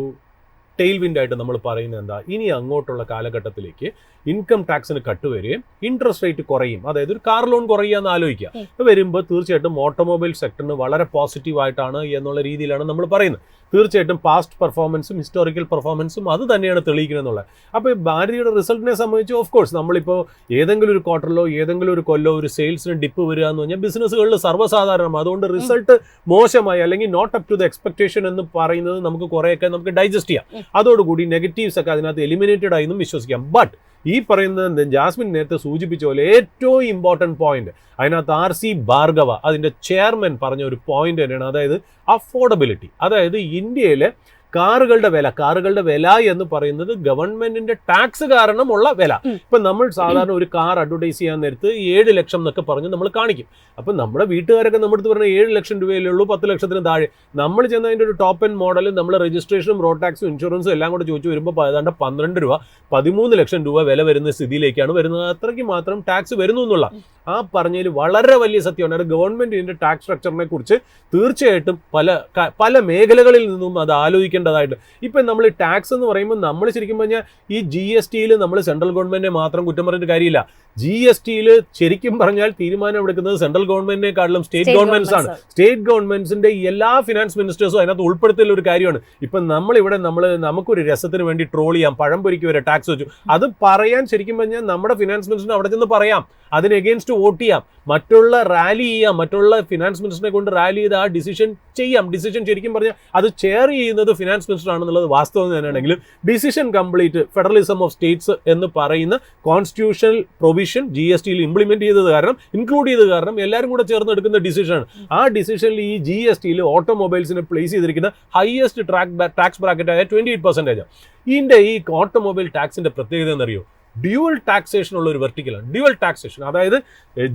Speaker 2: ടെയിൽ വിൻഡായിട്ട് നമ്മൾ പറയുന്നത് എന്താ, ഇനി അങ്ങോട്ടുള്ള കാലഘട്ടത്തിലേക്ക് ഇൻകം ടാക്സിന് കട്ട് വരികയും ഇൻട്രസ്റ്റ് റേറ്റ് കുറയും, അതായത് ഒരു കാർ ലോൺ കുറയുക എന്ന് ആലോചിക്കുക വരുമ്പോൾ തീർച്ചയായിട്ടും ഓട്ടോമൊബൈൽ സെക്ടറിന് വളരെ പോസിറ്റീവായിട്ടാണ് എന്നുള്ള രീതിയിലാണ് നമ്മൾ പറയുന്നത്. തീർച്ചയായിട്ടും പാസ്റ്റ് പെർഫോമൻസും ഹിസ്റ്റോറിക്കൽ പെർഫോമൻസും അത് തന്നെയാണ് തെളിയിക്കുന്നത് എന്നുള്ളത്. അപ്പോൾ ഭാരതിയുടെ റിസൾട്ടിനെ സംബന്ധിച്ച് ഓഫ് കോഴ്സ് നമ്മളിപ്പോൾ ഏതെങ്കിലും ഒരു ക്വാർട്ടറിലോ ഏതെങ്കിലും ഒരു കൊല്ലോ ഒരു സെയിൽസിന് ഡിപ്പ് വരിക എന്ന് പറഞ്ഞാൽ ബിസിനസ്സുകളിൽ സർവ്വസാധാരണമാണ്. അതുകൊണ്ട് റിസൾട്ട് മോശമായി അല്ലെങ്കിൽ not up to the expectation എന്ന് പറയുന്നത് നമുക്ക് കുറേയൊക്കെ നമുക്ക് ഡൈജസ്റ്റ് ചെയ്യാം. അതോടുകൂടി നെഗറ്റീവ്സ് ഒക്കെ അതിനകത്ത് എലിമിനേറ്റഡ് ആയി എന്നും വിശ്വസിക്കാം. ബട്ട് ഈ പറയുന്നത് ജാസ്മിൻ നേരത്തെ സൂചിപ്പിച്ച പോലെ ഏറ്റവും ഇമ്പോർട്ടൻറ്റ് പോയിന്റ് അതിനകത്ത് RC ഭാർഗവ അതിൻ്റെ ചെയർമാൻ പറഞ്ഞ ഒരു പോയിന്റ് തന്നെയാണ്, അതായത് അഫോർഡബിലിറ്റി. അതായത് ഇന്ത്യയിലെ കാറുകളുടെ വില എന്ന് പറയുന്നത് ഗവൺമെന്റിന്റെ ടാക്സ് കാരണമുള്ള വില. ഇപ്പൊ നമ്മൾ സാധാരണ ഒരു കാർ അഡ്വർടൈസ് ചെയ്യാൻ നേരത്ത് 7 ലക്ഷം എന്നൊക്കെ പറഞ്ഞ് നമ്മൾ കാണിക്കും. അപ്പൊ നമ്മുടെ വീട്ടുകാരൊക്കെ നമ്മുടെ അടുത്ത് പറഞ്ഞാൽ 7 ലക്ഷം രൂപയല്ലേ ഉള്ളൂ, 10 ലക്ഷത്തിന് താഴെ. നമ്മൾ ചെന്നതിന്റെ ഒരു ടോപ്പ് എൻഡ് മോഡൽ നമ്മൾ രജിസ്ട്രേഷനും റോഡ് ടാക്സും ഇൻഷുറൻസും എല്ലാം കൂടെ ചോദിച്ചു വരുമ്പോൾ ഏതാണ്ട് 12 രൂപ 13 ലക്ഷം രൂപ വില വരുന്ന സ്ഥിതിയിലേക്കാണ് വരുന്നത്. അത്രയ്ക്ക് മാത്രം ടാക്സ് വരുന്നു എന്നുള്ള ആ പറഞ്ഞതിൽ വളരെ വലിയ സത്യമാണ്. അത് ഗവൺമെന്റിന്റെ ടാക്സ് സ്ട്രക്ചറിനെ കുറിച്ച് തീർച്ചയായിട്ടും പല മേഖലകളിൽ നിന്നും അത് ആലോചിക്കേണ്ടതായിട്ട്. ഇപ്പം നമ്മൾ ടാക്സ് എന്ന് പറയുമ്പോൾ നമ്മൾ ശരിക്കും പറഞ്ഞാൽ ഈ GSTയിൽ നമ്മൾ സെൻട്രൽ ഗവൺമെന്റിനെ മാത്രം കുറ്റം പറഞ്ഞിട്ട് കാര്യമില്ല. GSTയിൽ ശരിക്കും പറഞ്ഞാൽ തീരുമാനം എടുക്കുന്നത് സെൻട്രൽ ഗവൺമെന്റിനെക്കാളും സ്റ്റേറ്റ് ഗവൺമെന്റ്സ് ആണ്. സ്റ്റേറ്റ് ഗവൺമെന്റ്സിന്റെ എല്ലാ ഫിനാൻസ് മിനിസ്റ്റേഴ്സും അതിനകത്ത് ഉൾപ്പെടുത്തിയുള്ള ഒരു കാര്യമാണ്. ഇപ്പം നമുക്കൊരു രസത്തിന് വേണ്ടി ട്രോൾ ചെയ്യാം, പഴംപൊരിക്ക് വരെ ടാക്സ് വെച്ചു, അത് പറയാൻ ശരിക്കും പറഞ്ഞാൽ നമ്മുടെ ഫിനാൻസ് മിനിസ്റ്ററിന് അവിടെ ചെന്ന് പറയാം, അതിന് എഗെയിൻസ്റ്റ് വോട്ട് ചെയ്യാം, മറ്റുള്ള ഫിനാൻസ് മിനിസ്റ്ററിനെ കൊണ്ട് റാലി ചെയ്ത് ആ ഡിസിഷൻ ശരിക്കും പറഞ്ഞാൽ അത് ചെയർ ചെയ്യുന്നത് ഫിനാൻസ് മിനിസ്റ്റർ ആണെന്നുള്ളത് വാസ്തവം തന്നെയാണെങ്കിലും decision complete federalism of States എന്ന് പറയുന്ന കോൺസ്റ്റിറ്റ്യൂഷണൽ പ്രൊവിഷൻ GSTയിൽ ഇൻക്ലൂഡ് ചെയ്ത് കാരണം എല്ലാവരും കൂടെ ചേർന്ന് എടുക്കുന്ന ഡിസിഷനാണ്. ആ ഡിസിഷനിൽ ഈ GSTയിൽ ഓട്ടോമൊബൈൽസിനെ പ്ലേസ് ചെയ്തിരിക്കുന്ന ഹയസ്റ്റ് ടാക്സ് ബ്രാക്കറ്റായ 28%. ഇതിന്റെ ഈ ഓട്ടോമൊബൈൽ ടാക്സിന്റെ പ്രത്യേകത എന്നറിയോ? ഡ്യുവൽ ടാക്സേഷൻ ഉള്ള ഒരു വെർട്ടിക്കലാണ്. ഡ്യുവൽ ടാക്സേഷൻ അതായത്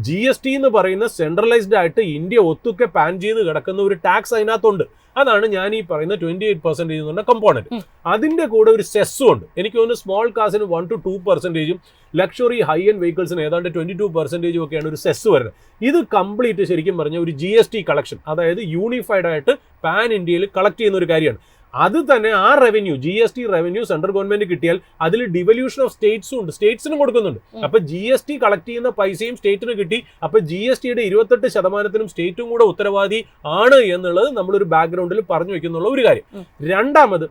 Speaker 2: GST എന്ന് പറയുന്ന സെൻട്രലൈസ്ഡ് ആയിട്ട് ഇന്ത്യ ഒത്തുക്കെ പാൻ ചെയ്ത് കിടക്കുന്ന ഒരു ടാക്സ് അതിനകത്തുണ്ട്. അതാണ് ഞാൻ ഈ പറയുന്ന 28% എന്നുള്ള കമ്പോണന്റ്. അതിന്റെ കൂടെ ഒരു സെസ്സും ഉണ്ട്. എനിക്ക് തോന്നുന്നു സ്മോൾ കാസിന് 1 to 2%, ലക്ഷറി ഹൈ എൻഡ് വെഹിക്കിൾസിന് ഏതാണ്ട് 22% ഒക്കെയാണ് ഒരു സെസ് വരുന്നത്. ഇത് കംപ്ലീറ്റ് ശരിക്കും പറഞ്ഞ ഒരു GST കളക്ഷൻ, അതായത് യൂണിഫൈഡ് ആയിട്ട് പാൻ ഇന്ത്യയിൽ കളക്ട് ചെയ്യുന്ന ഒരു കാര്യമാണ്. അത് തന്നെ ആ revenue GST revenue central government കിട്ടിയാൽ അതിൽ ഡിവല്യൂഷൻ ഓഫ് സ്റ്റേറ്റ്സും ഉണ്ട്, സ്റ്റേറ്റ്സിനും കൊടുക്കുന്നുണ്ട്. അപ്പൊ GST കളക്ട് ചെയ്യുന്ന പൈസയും സ്റ്റേറ്റിന് കിട്ടി. അപ്പൊ GSTയുടെ 28% സ്റ്റേറ്റും കൂടെ ഉത്തരവാദി ആണ് എന്നുള്ളത് നമ്മളൊരു ബാക്ക്ഗ്രൗണ്ടിൽ പറഞ്ഞു വെക്കുന്നുള്ള ഒരു കാര്യം. രണ്ടാമത്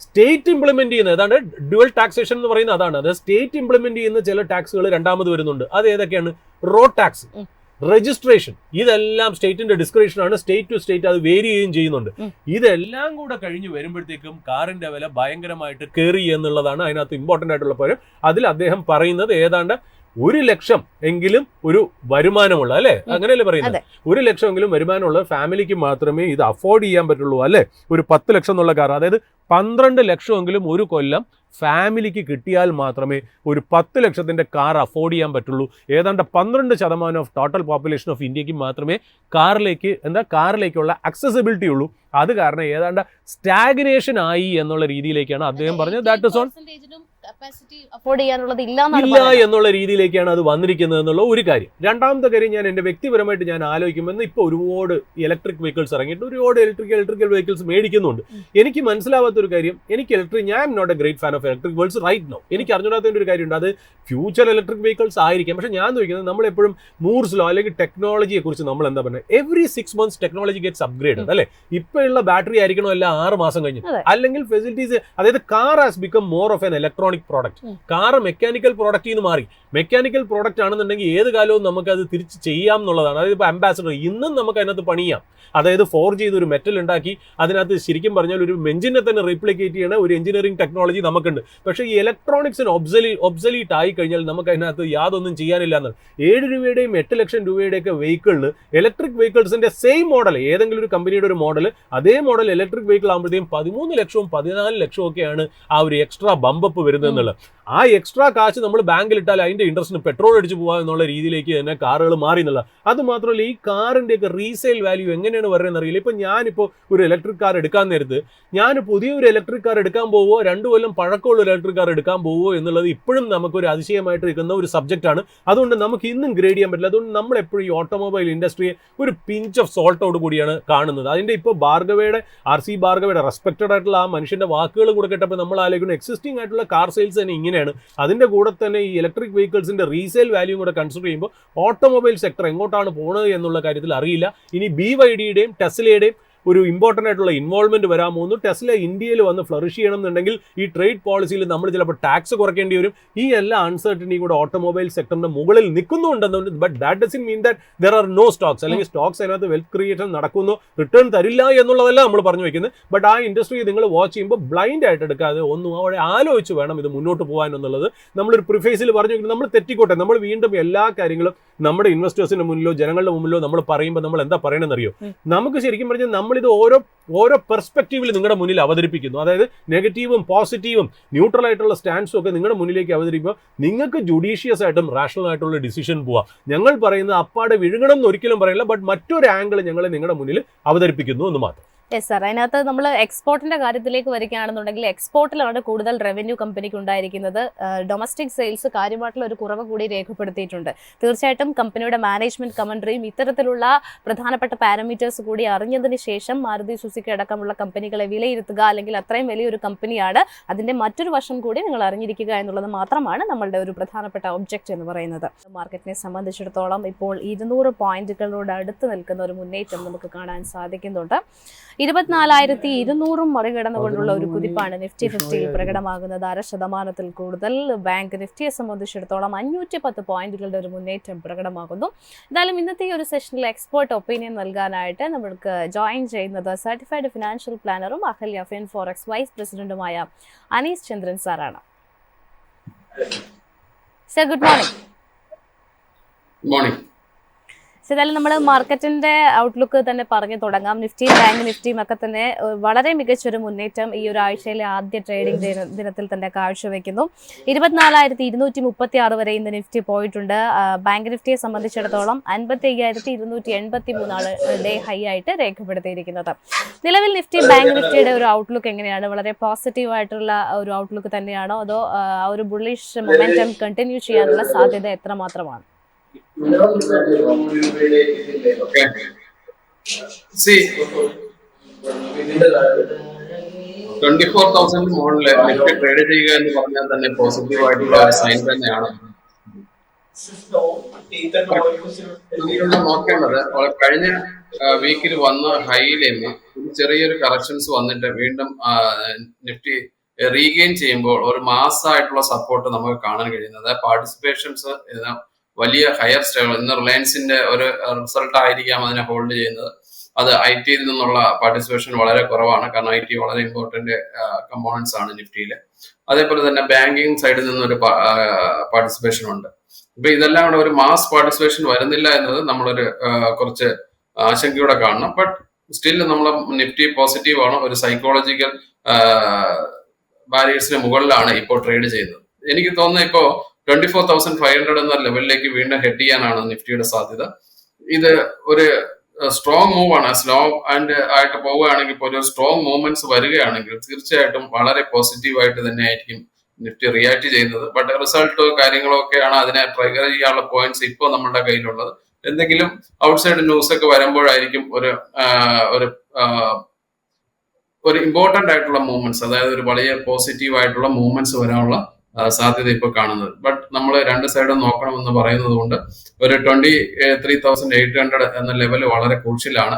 Speaker 2: സ്റ്റേറ്റ് ഇംപ്ലിമെന്റ് ചെയ്യുന്ന ഏതാണ്ട് ഡ്യുവൽ ടാക്സേഷൻ എന്ന് പറയുന്നത് അതാണ്. അത് സ്റ്റേറ്റ് ഇംപ്ലിമെന്റ് ചെയ്യുന്ന ചില ടാക്സുകൾ രണ്ടാമത് വരുന്നുണ്ട്. അത് ഏതൊക്കെയാണ്? റോഡ് ടാക്സ്, രജിസ്ട്രേഷൻ, ഇതെല്ലാം സ്റ്റേറ്റിന്റെ ഡിസ്ക്രിപ്ഷൻ ആണ്. സ്റ്റേറ്റ് ടു സ്റ്റേറ്റ് അത് വേരി ചെയ്യുകയും ചെയ്യുന്നുണ്ട്. ഇതെല്ലാം കൂടെ കഴിഞ്ഞ് വരുമ്പോഴത്തേക്കും കാറിന്റെ വില ഭയങ്കരമായിട്ട് കയറി എന്നുള്ളതാണ് അതിനകത്ത് ഇമ്പോർട്ടന്റ് ആയിട്ടുള്ള പോലും. അതിൽ അദ്ദേഹം പറയുന്നത് ഏതാണ്ട് 1 ലക്ഷം എങ്കിലും ഒരു വരുമാനമുള്ള, അല്ലെ അങ്ങനെയല്ലേ പറയുന്നത്, 1 ലക്ഷം എങ്കിലും വരുമാനമുള്ള ഫാമിലിക്ക് മാത്രമേ ഇത് അഫോർഡ് ചെയ്യാൻ പറ്റുള്ളൂ. അല്ലെ ഒരു 10 ലക്ഷം എന്നുള്ള കാർ, അതായത് 12 ലക്ഷമെങ്കിലും ഒരു കൊല്ലം ഫാമിലിക്ക് കിട്ടിയാൽ മാത്രമേ ഒരു 10 ലക്ഷത്തിന്റെ കാർ അഫോർഡ് ചെയ്യാൻ പറ്റുള്ളൂ. ഏതാണ്ട് 12% ഓഫ് ടോട്ടൽ പോപ്പുലേഷൻ ഓഫ് ഇന്ത്യക്ക് മാത്രമേ കാറിലേക്കുള്ള അക്സസിബിലിറ്റി ഉള്ളൂ. അത് കാരണം ഏതാണ്ട് സ്റ്റാഗ്നേഷൻ ആയി എന്നുള്ള രീതിയിലേക്കാണ് അദ്ദേഹം പറഞ്ഞത്. That is on
Speaker 1: capacity afford ചെയ്യാനുള്ളത് ഇല്ല
Speaker 2: എന്നുള്ള രീതിയിലേക്കാണ് അത് വന്നിരിക്കുന്നത് എന്നുള്ള ഒരു കാര്യം. രണ്ടാമത്തെ കാര്യം, ഞാൻ എന്റെ വ്യക്തിപരമായിട്ട് ഞാൻ ആലോചിക്കുമ്പോൾ ഇപ്പോൾ ഒരുപാട് ഇലക്ട്രിക് വെഹിക്കിൾസ് ഇറങ്ങിയിട്ട് ഒരുപാട് ഇലക്ട്രിക്കൽ വെഹിക്കിൾസ് മേടിക്കുന്നുണ്ട്. എനിക്ക് മനസ്സിലാവാത്ത ഒരു കാര്യം, എനിക്ക് ഞാൻ not a great fan of electric vehicles right now. എനിക്ക് അറിഞ്ഞൂടാത്തതിന്റെ ഒരു കാര്യമുണ്ട്, അത് ഫ്യൂച്ചർ ഇലക്ട്രിക് വെഹിക്കിൾസ് ആയിരിക്കാം. പക്ഷെ ഞാൻ ചോദിക്കുന്നത്, നമ്മളെപ്പോഴും മൂർസ് ലോ അല്ലെങ്കിൽ ടെക്നോളജിയെ കുറിച്ച് നമ്മൾ എന്താ പറയുന്നത്, every 6 months technology gets upgrade അല്ലെ. ഇപ്പോഴുള്ള ബാറ്ററി ആയിരിക്കണം അല്ല 6 മാസം കഴിഞ്ഞ്, അല്ലെങ്കിൽ ഫെസിലിറ്റീസ്. അതായത് car has become more of an electronic product. Car mechanical പ്രോഡക്റ്റിൽ നിന്ന് മാറി മെക്കാനിക്കൽ പ്രോഡക്റ്റ് ആണെന്നുണ്ടെങ്കിൽ ഏത് കാലവും നമുക്ക് അത് തിരിച്ച് ചെയ്യാം എന്നുള്ളതാണ്. അതായത് ഇപ്പോൾ അംബാസഡർ ഇന്നും നമുക്ക് അതിനകത്ത് പണിയാം. അതായത് ഫോർജ് ചെയ്ത് ഒരു മെറ്റൽ ഉണ്ടാക്കി അതിനകത്ത് ശരിക്കും പറഞ്ഞാൽ ഒരു എഞ്ചിനെ തന്നെ റീപ്ലിക്കേറ്റ് ചെയ്യണ ഒരു എഞ്ചിനീയറിംഗ് ടെക്നോളജി നമുക്കുണ്ട്. പക്ഷേ ഈ ഇലക്ട്രോണിക്സിന് ഒബ്സലീറ്റ് ആയി കഴിഞ്ഞാൽ നമുക്ക് അതിനകത്ത് യാതൊന്നും ചെയ്യാനില്ല എന്നാണ്. 7 രൂപയുടെയും 8 ലക്ഷം രൂപയുടെയൊക്കെ വെഹിക്കിളിന് ഇലക്ട്രിക് വെഹിക്കിൾസിന്റെ സെയിം മോഡൽ, ഏതെങ്കിലും ഒരു കമ്പനിയുടെ ഒരു മോഡൽ, അതേ മോഡൽ ഇലക്ട്രിക് വെഹിക്കിൾ ആകുമ്പോഴത്തേക്കും 13 ലക്ഷവും 14 ലക്ഷവും ഒക്കെയാണ് ആ ഒരു എക്സ്ട്രാ ബമ്പപ്പ് വരുന്നത് എന്നുള്ളത്. ആ എക്സ്ട്രാ കാശ് നമ്മൾ ബാങ്കിൽ ഇട്ടാൽ അതിന്റെ ഇൻട്രസ്റ്റിന് പെട്രോൾ അടിച്ച് പോകാം എന്നുള്ള രീതിയിലേക്ക് തന്നെ കാറുകൾ മാറി എന്നുള്ള. അത് മാത്രമല്ല, ഈ കാറിന്റെയൊക്കെ റീസെയിൽ വാല്യൂ എങ്ങനെയാണ് പറയുന്നത് അറിയില്ല. ഇപ്പൊ ഞാനിപ്പോൾ ഒരു ഇലക്ട്രിക് കാർ എടുക്കാൻ നേരത്ത് ഞാൻ പുതിയൊരു ഇലക്ട്രിക് കാർ എടുക്കാൻ പോവോ 2 കൊല്ലം പഴക്കമുള്ള ഇലക്ട്രിക് കാർ എടുക്കാൻ പോവോ എന്നുള്ളത് ഇപ്പോഴും നമുക്കൊരു അതിശയമായിട്ട് ഇരിക്കുന്ന ഒരു സബ്ജക്റ്റാണ്. അതുകൊണ്ട് നമുക്ക് ഇന്നും ഗ്രേഡ് ചെയ്യാൻ പറ്റില്ല. അതുകൊണ്ട് നമ്മൾ എപ്പോഴും ഈ ഓട്ടോമൊബൈൽ ഇൻഡസ്ട്രിയെ ഒരു പിഞ്ച് ഓഫ് സോൾട്ടോട് കൂടിയാണ് കാണുന്നത്. അതിന്റെ ഇപ്പോൾ RC ഭാർഗവയുടെ റെസ്പെക്റ്റഡ് ആയിട്ടുള്ള ആ മനുഷ്യന്റെ വാക്കുകൾ കൂടെ കേട്ടപ്പോൾ നമ്മൾ ആലോചിക്കുന്ന എക്സിസ്റ്റിംഗ് ആയിട്ടുള്ള കാർ സെയിൽസ് തന്നെ ഇങ്ങനെയാണ്. അതിന്റെ കൂടെ തന്നെ ഈ ഇലക്ട്രിക് വെഹിക്കിൾസിന്റെ റീസെയിൽ വാല്യൂ കൂടെ കൺസിഡർ ചെയ്യുമ്പോൾ ഓട്ടോമൊബൈൽ സെക്ടർ എങ്ങോട്ടാണ് പോകുന്നത് എന്നുള്ള കാര്യത്തിൽ അറിയില്ല. ഇനി BYDയുടെയും ടെസ്ലയുടെയും ഒരു ഇമ്പോർട്ടൻ്റ് ആയിട്ടുള്ള ഇൻവോൾവ്മെന്റ് വരാൻ പോകുന്നു. ടെസ്ല ഇന്ത്യയിൽ വന്ന് ഫ്ലറിഷ് ചെയ്യണം എന്നുണ്ടെങ്കിൽ ഈ ട്രേഡ് പോളിസിയിൽ നമ്മൾ ചിലപ്പോൾ ടാക്സ് കുറയ്ക്കേണ്ടി വരും. ഈ എല്ലാ അൺസർട്ടനിറ്റി കൂടെ ഓട്ടോമൊബൈൽ സെക്ടറിന്റെ മുകളിൽ നിൽക്കുന്നുണ്ടെന്നുണ്ട്. But that doesn't mean that there are no stocks, അല്ലെങ്കിൽ സ്റ്റോക്സ് അതിനകത്ത് വെൽത്ത് ക്രിയേഷൻ നടക്കുന്നു, റിട്ടേൺ തരില്ല എന്നുള്ളതല്ല നമ്മൾ പറഞ്ഞു വെക്കുന്നത്. ബട്ട് ആ ഇൻഡസ്ട്രി നിങ്ങൾ വാച്ച് ചെയ്യുമ്പോൾ ബ്ലൈൻഡ് ആയിട്ട് എടുക്കാതെ ഒന്നും അവിടെ ആലോചിച്ച് വേണം ഇത് മുന്നോട്ട് പോകാൻ എന്നുള്ളത് നമ്മളൊരു പ്രിഫേസിൽ പറഞ്ഞു വെക്കുന്നത്. നമ്മൾ തെറ്റിക്കോട്ടെ, നമ്മൾ വീണ്ടും എല്ലാ കാര്യങ്ങളും നമ്മുടെ ഇൻവെസ്റ്റേഴ്സിന്റെ മുന്നിലോ ജനങ്ങളുടെ മുന്നിലോ നമ്മൾ പറയുമ്പോൾ നമ്മൾ എന്താ പറയണമെന്ന് അറിയോ, നമുക്ക് ശരിക്കും പറഞ്ഞാൽ നമ്മളിത് ഓരോ പെർസ്പെക്റ്റീവിൽ നിങ്ങളുടെ മുന്നിൽ അവതരിപ്പിക്കുന്നു. അതായത് നെഗറ്റീവും പോസിറ്റീവും ന്യൂട്രൽ ആയിട്ടുള്ള സ്റ്റാൻഡ്സും ഒക്കെ നിങ്ങളുടെ മുന്നിലേക്ക് അവതരിപ്പിക്കുക. നിങ്ങൾക്ക് ജുഡീഷ്യസ് ആയിട്ടും റാഷണൽ ആയിട്ടുള്ള ഡിസിഷൻ പോവാം. ഞങ്ങൾ പറയുന്നത് അപ്പാടെ വിഴുങ്ങണം എന്ന് ഒരിക്കലും പറയില്ല, ബട്ട് മറ്റൊരു ആംഗിൾ ഞങ്ങൾ നിങ്ങളുടെ മുന്നിൽ അവതരിപ്പിക്കുന്നു എന്ന് മാത്രം.
Speaker 1: യെസ് സാർ, അതിനകത്ത് നമ്മൾ എക്സ്പോർട്ടിന്റെ കാര്യത്തിലേക്ക് വരികയാണെന്നുണ്ടെങ്കിൽ എക്സ്പോർട്ടിലാണ് കൂടുതൽ റവന്യൂ കമ്പനിക്ക് ഉണ്ടായിരിക്കുന്നത്. ഡൊമസ്റ്റിക് സെയിൽസ് കാര്യമായിട്ടുള്ള ഒരു കുറവ് കൂടി രേഖപ്പെടുത്തിയിട്ടുണ്ട്. തീർച്ചയായിട്ടും കമ്പനിയുടെ മാനേജ്മെന്റ് കമന്ററിയും ഇത്തരത്തിലുള്ള പ്രധാനപ്പെട്ട പാരാമീറ്റേഴ്സ് കൂടി അറിഞ്ഞതിന് ശേഷം മാരുതി സുസുക്കി അടക്കമുള്ള കമ്പനികളെ വിലയിരുത്തുക, അല്ലെങ്കിൽ അത്രയും വലിയൊരു കമ്പനിയാണ് അതിന്റെ മറ്റൊരു വശം കൂടി നിങ്ങൾ അറിഞ്ഞിരിക്കുക എന്നുള്ളത് മാത്രമാണ് നമ്മളുടെ ഒരു പ്രധാനപ്പെട്ട ഒബ്ജക്റ്റ് എന്ന് പറയുന്നത്. മാർക്കറ്റിനെ സംബന്ധിച്ചിടത്തോളം ഇപ്പോൾ 200 പോയിന്റുകളോട് അടുത്ത് നിൽക്കുന്ന ഒരു മുന്നേറ്റം നമുക്ക് കാണാൻ സാധിക്കുന്നുണ്ട്. 24,200 മറികടന്നുകൊണ്ടുള്ള ഒരു കുതിപ്പാണ് നിഫ്റ്റി 50യിൽ പ്രകടമാകുന്നത്. 0.5% കൂടുതൽ. ബാങ്ക് നിഫ്റ്റിയെ സംബന്ധിച്ചിടത്തോളം 510 പോയിന്റുകളുടെ ഒരു മുന്നേറ്റം പ്രകടമാകുന്നു. എന്തായാലും ഇന്നത്തെ ഈ ഒരു സെഷനിൽ എക്സ്പേർട്ട് ഒപ്പീനിയൻ നൽകാനായിട്ട് നമ്മൾക്ക് ജോയിൻ ചെയ്യുന്നത് സർട്ടിഫൈഡ് ഫിനാൻഷ്യൽ പ്ലാനറും അഹല്യ ഫിൻഫോറെക്സ് വൈസ് പ്രസിഡന്റുമായ അനീസ് ചന്ദ്രൻ സാറാണ്. Sir, good morning.
Speaker 3: മോർണിംഗ്.
Speaker 1: ഏതായാലും നമ്മൾ മാർക്കറ്റിന്റെ ഔട്ട്ലുക്ക് തന്നെ പറഞ്ഞു തുടങ്ങാം. നിഫ്റ്റിയും ബാങ്ക് നിഫ്റ്റിയും ഒക്കെ തന്നെ വളരെ മികച്ചൊരു മുന്നേറ്റം ഈ ഒരാഴ്ചയിലെ ആദ്യ ട്രേഡിംഗ് ദിനത്തിൽ തന്നെ കാഴ്ചവെക്കുന്നു. 24,236 വരെ ഇന്ന് നിഫ്റ്റി പോയിട്ടുണ്ട്. ബാങ്ക് നിഫ്റ്റിയെ സംബന്ധിച്ചിടത്തോളം 55,283 ഡേ ഹൈ ആയിട്ട് രേഖപ്പെടുത്തിയിരിക്കുന്നത്. നിലവിൽ നിഫ്റ്റി ബാങ്ക് നിഫ്റ്റിയുടെ ഒരു ഔട്ട്ലുക്ക് എങ്ങനെയാണ്? വളരെ പോസിറ്റീവ് ആയിട്ടുള്ള ഒരു ഔട്ട്ലുക്ക് തന്നെയാണോ, അതോ ഒരു ബുള്ളിഷ് മൊമെന്റം കണ്ടിന്യൂ ചെയ്യാനുള്ള സാധ്യത എത്രമാത്രമാണ്?
Speaker 3: Okay. See, 24,000 മുകളില് നിഫ്റ്റി ട്രേഡ് ചെയ്യുക എന്ന് പറഞ്ഞാൽ തന്നെ പോസിറ്റീവ് ആയിട്ടുള്ള ഒരു സൈൻ തന്നെയാണ്. നോക്കേണ്ടത് കഴിഞ്ഞ വീക്കിൽ വന്ന ഹൈയിൽ നിന്ന് ചെറിയൊരു കറക്ഷൻസ് വന്നിട്ട് വീണ്ടും നിഫ്റ്റി റീഗെയിൻ ചെയ്യുമ്പോൾ ഒരു മാസമായിട്ടുള്ള സപ്പോർട്ട് നമുക്ക് കാണാൻ കഴിയുന്നത്. പാർട്ടിസിപ്പേഷൻസ് വലിയ ഹയർ സ്റ്റേബിൾ. ഇന്ന് റിലയൻസിന്റെ ഒരു റിസൾട്ട് ആയിരിക്കാം അതിനെ ഹോൾഡ് ചെയ്യുന്നത്. അത് IT യിൽ നിന്നുള്ള പാർട്ടിസിപ്പേഷൻ വളരെ കുറവാണ്, കാരണം IT വളരെ ഇമ്പോർട്ടന്റ് കമ്പോണൻസ് ആണ് നിഫ്റ്റിയിൽ. അതേപോലെ തന്നെ ബാങ്കിങ് സൈഡിൽ നിന്നൊരു പാർട്ടിസിപ്പേഷൻ ഉണ്ട്. ഇപ്പൊ ഇതെല്ലാം കൂടെ ഒരു മാസ് പാർട്ടിസിപ്പേഷൻ വരുന്നില്ല എന്നത് നമ്മളൊരു കുറച്ച് ആശങ്കയോടെ കാണണം. ബട്ട് സ്റ്റിൽ നമ്മൾ നിഫ്റ്റി പോസിറ്റീവ് ആണ്. ഒരു സൈക്കോളജിക്കൽ ബാരിയേഴ്സിന് മുകളിലാണ് ഇപ്പോൾ ട്രേഡ് ചെയ്യുന്നത്. എനിക്ക് തോന്നുന്നത് ഇപ്പോ 24,500 എന്ന ലെവലിലേക്ക് വീണ്ടും ഹെഡ് ചെയ്യാനാണ് നിഫ്റ്റിയുടെ സാധ്യത. ഇത് ഒരു സ്ട്രോങ് മൂവ് ആണ്. സ്ലോ ആൻഡ് ആയിട്ട് പോവുകയാണെങ്കിൽ ഇപ്പോൾ ഒരു സ്ട്രോങ് മൂവ്മെന്റ്സ് വരികയാണെങ്കിൽ തീർച്ചയായിട്ടും വളരെ പോസിറ്റീവ് ആയിട്ട് തന്നെ ആയിരിക്കും നിഫ്റ്റി റിയാക്ട് ചെയ്യുന്നത്. ബട്ട് റിസൾട്ടോ കാര്യങ്ങളോ ഒക്കെയാണ് അതിനെ ട്രിഗർ ചെയ്യാനുള്ള പോയിന്റ്സ് ഇപ്പോൾ നമ്മുടെ കയ്യിലുള്ളത്. എന്തെങ്കിലും ഔട്ട്സൈഡ് ന്യൂസ് ഒക്കെ വരുമ്പോഴായിരിക്കും ഒരു ഇമ്പോർട്ടന്റ് ആയിട്ടുള്ള മൂവ്മെന്റ്സ്, അതായത് ഒരു വലിയ പോസിറ്റീവ് ആയിട്ടുള്ള മൂവ്മെന്റ്സ് വരാനുള്ള സാധ്യത ഇപ്പോൾ കാണുന്നത്. ബട്ട് നമ്മൾ രണ്ട് സൈഡും നോക്കണമെന്ന് പറയുന്നത് കൊണ്ട് ഒരു 23,800 എന്ന ലെവൽ വളരെ ക്രൂഷ്യലാണ്.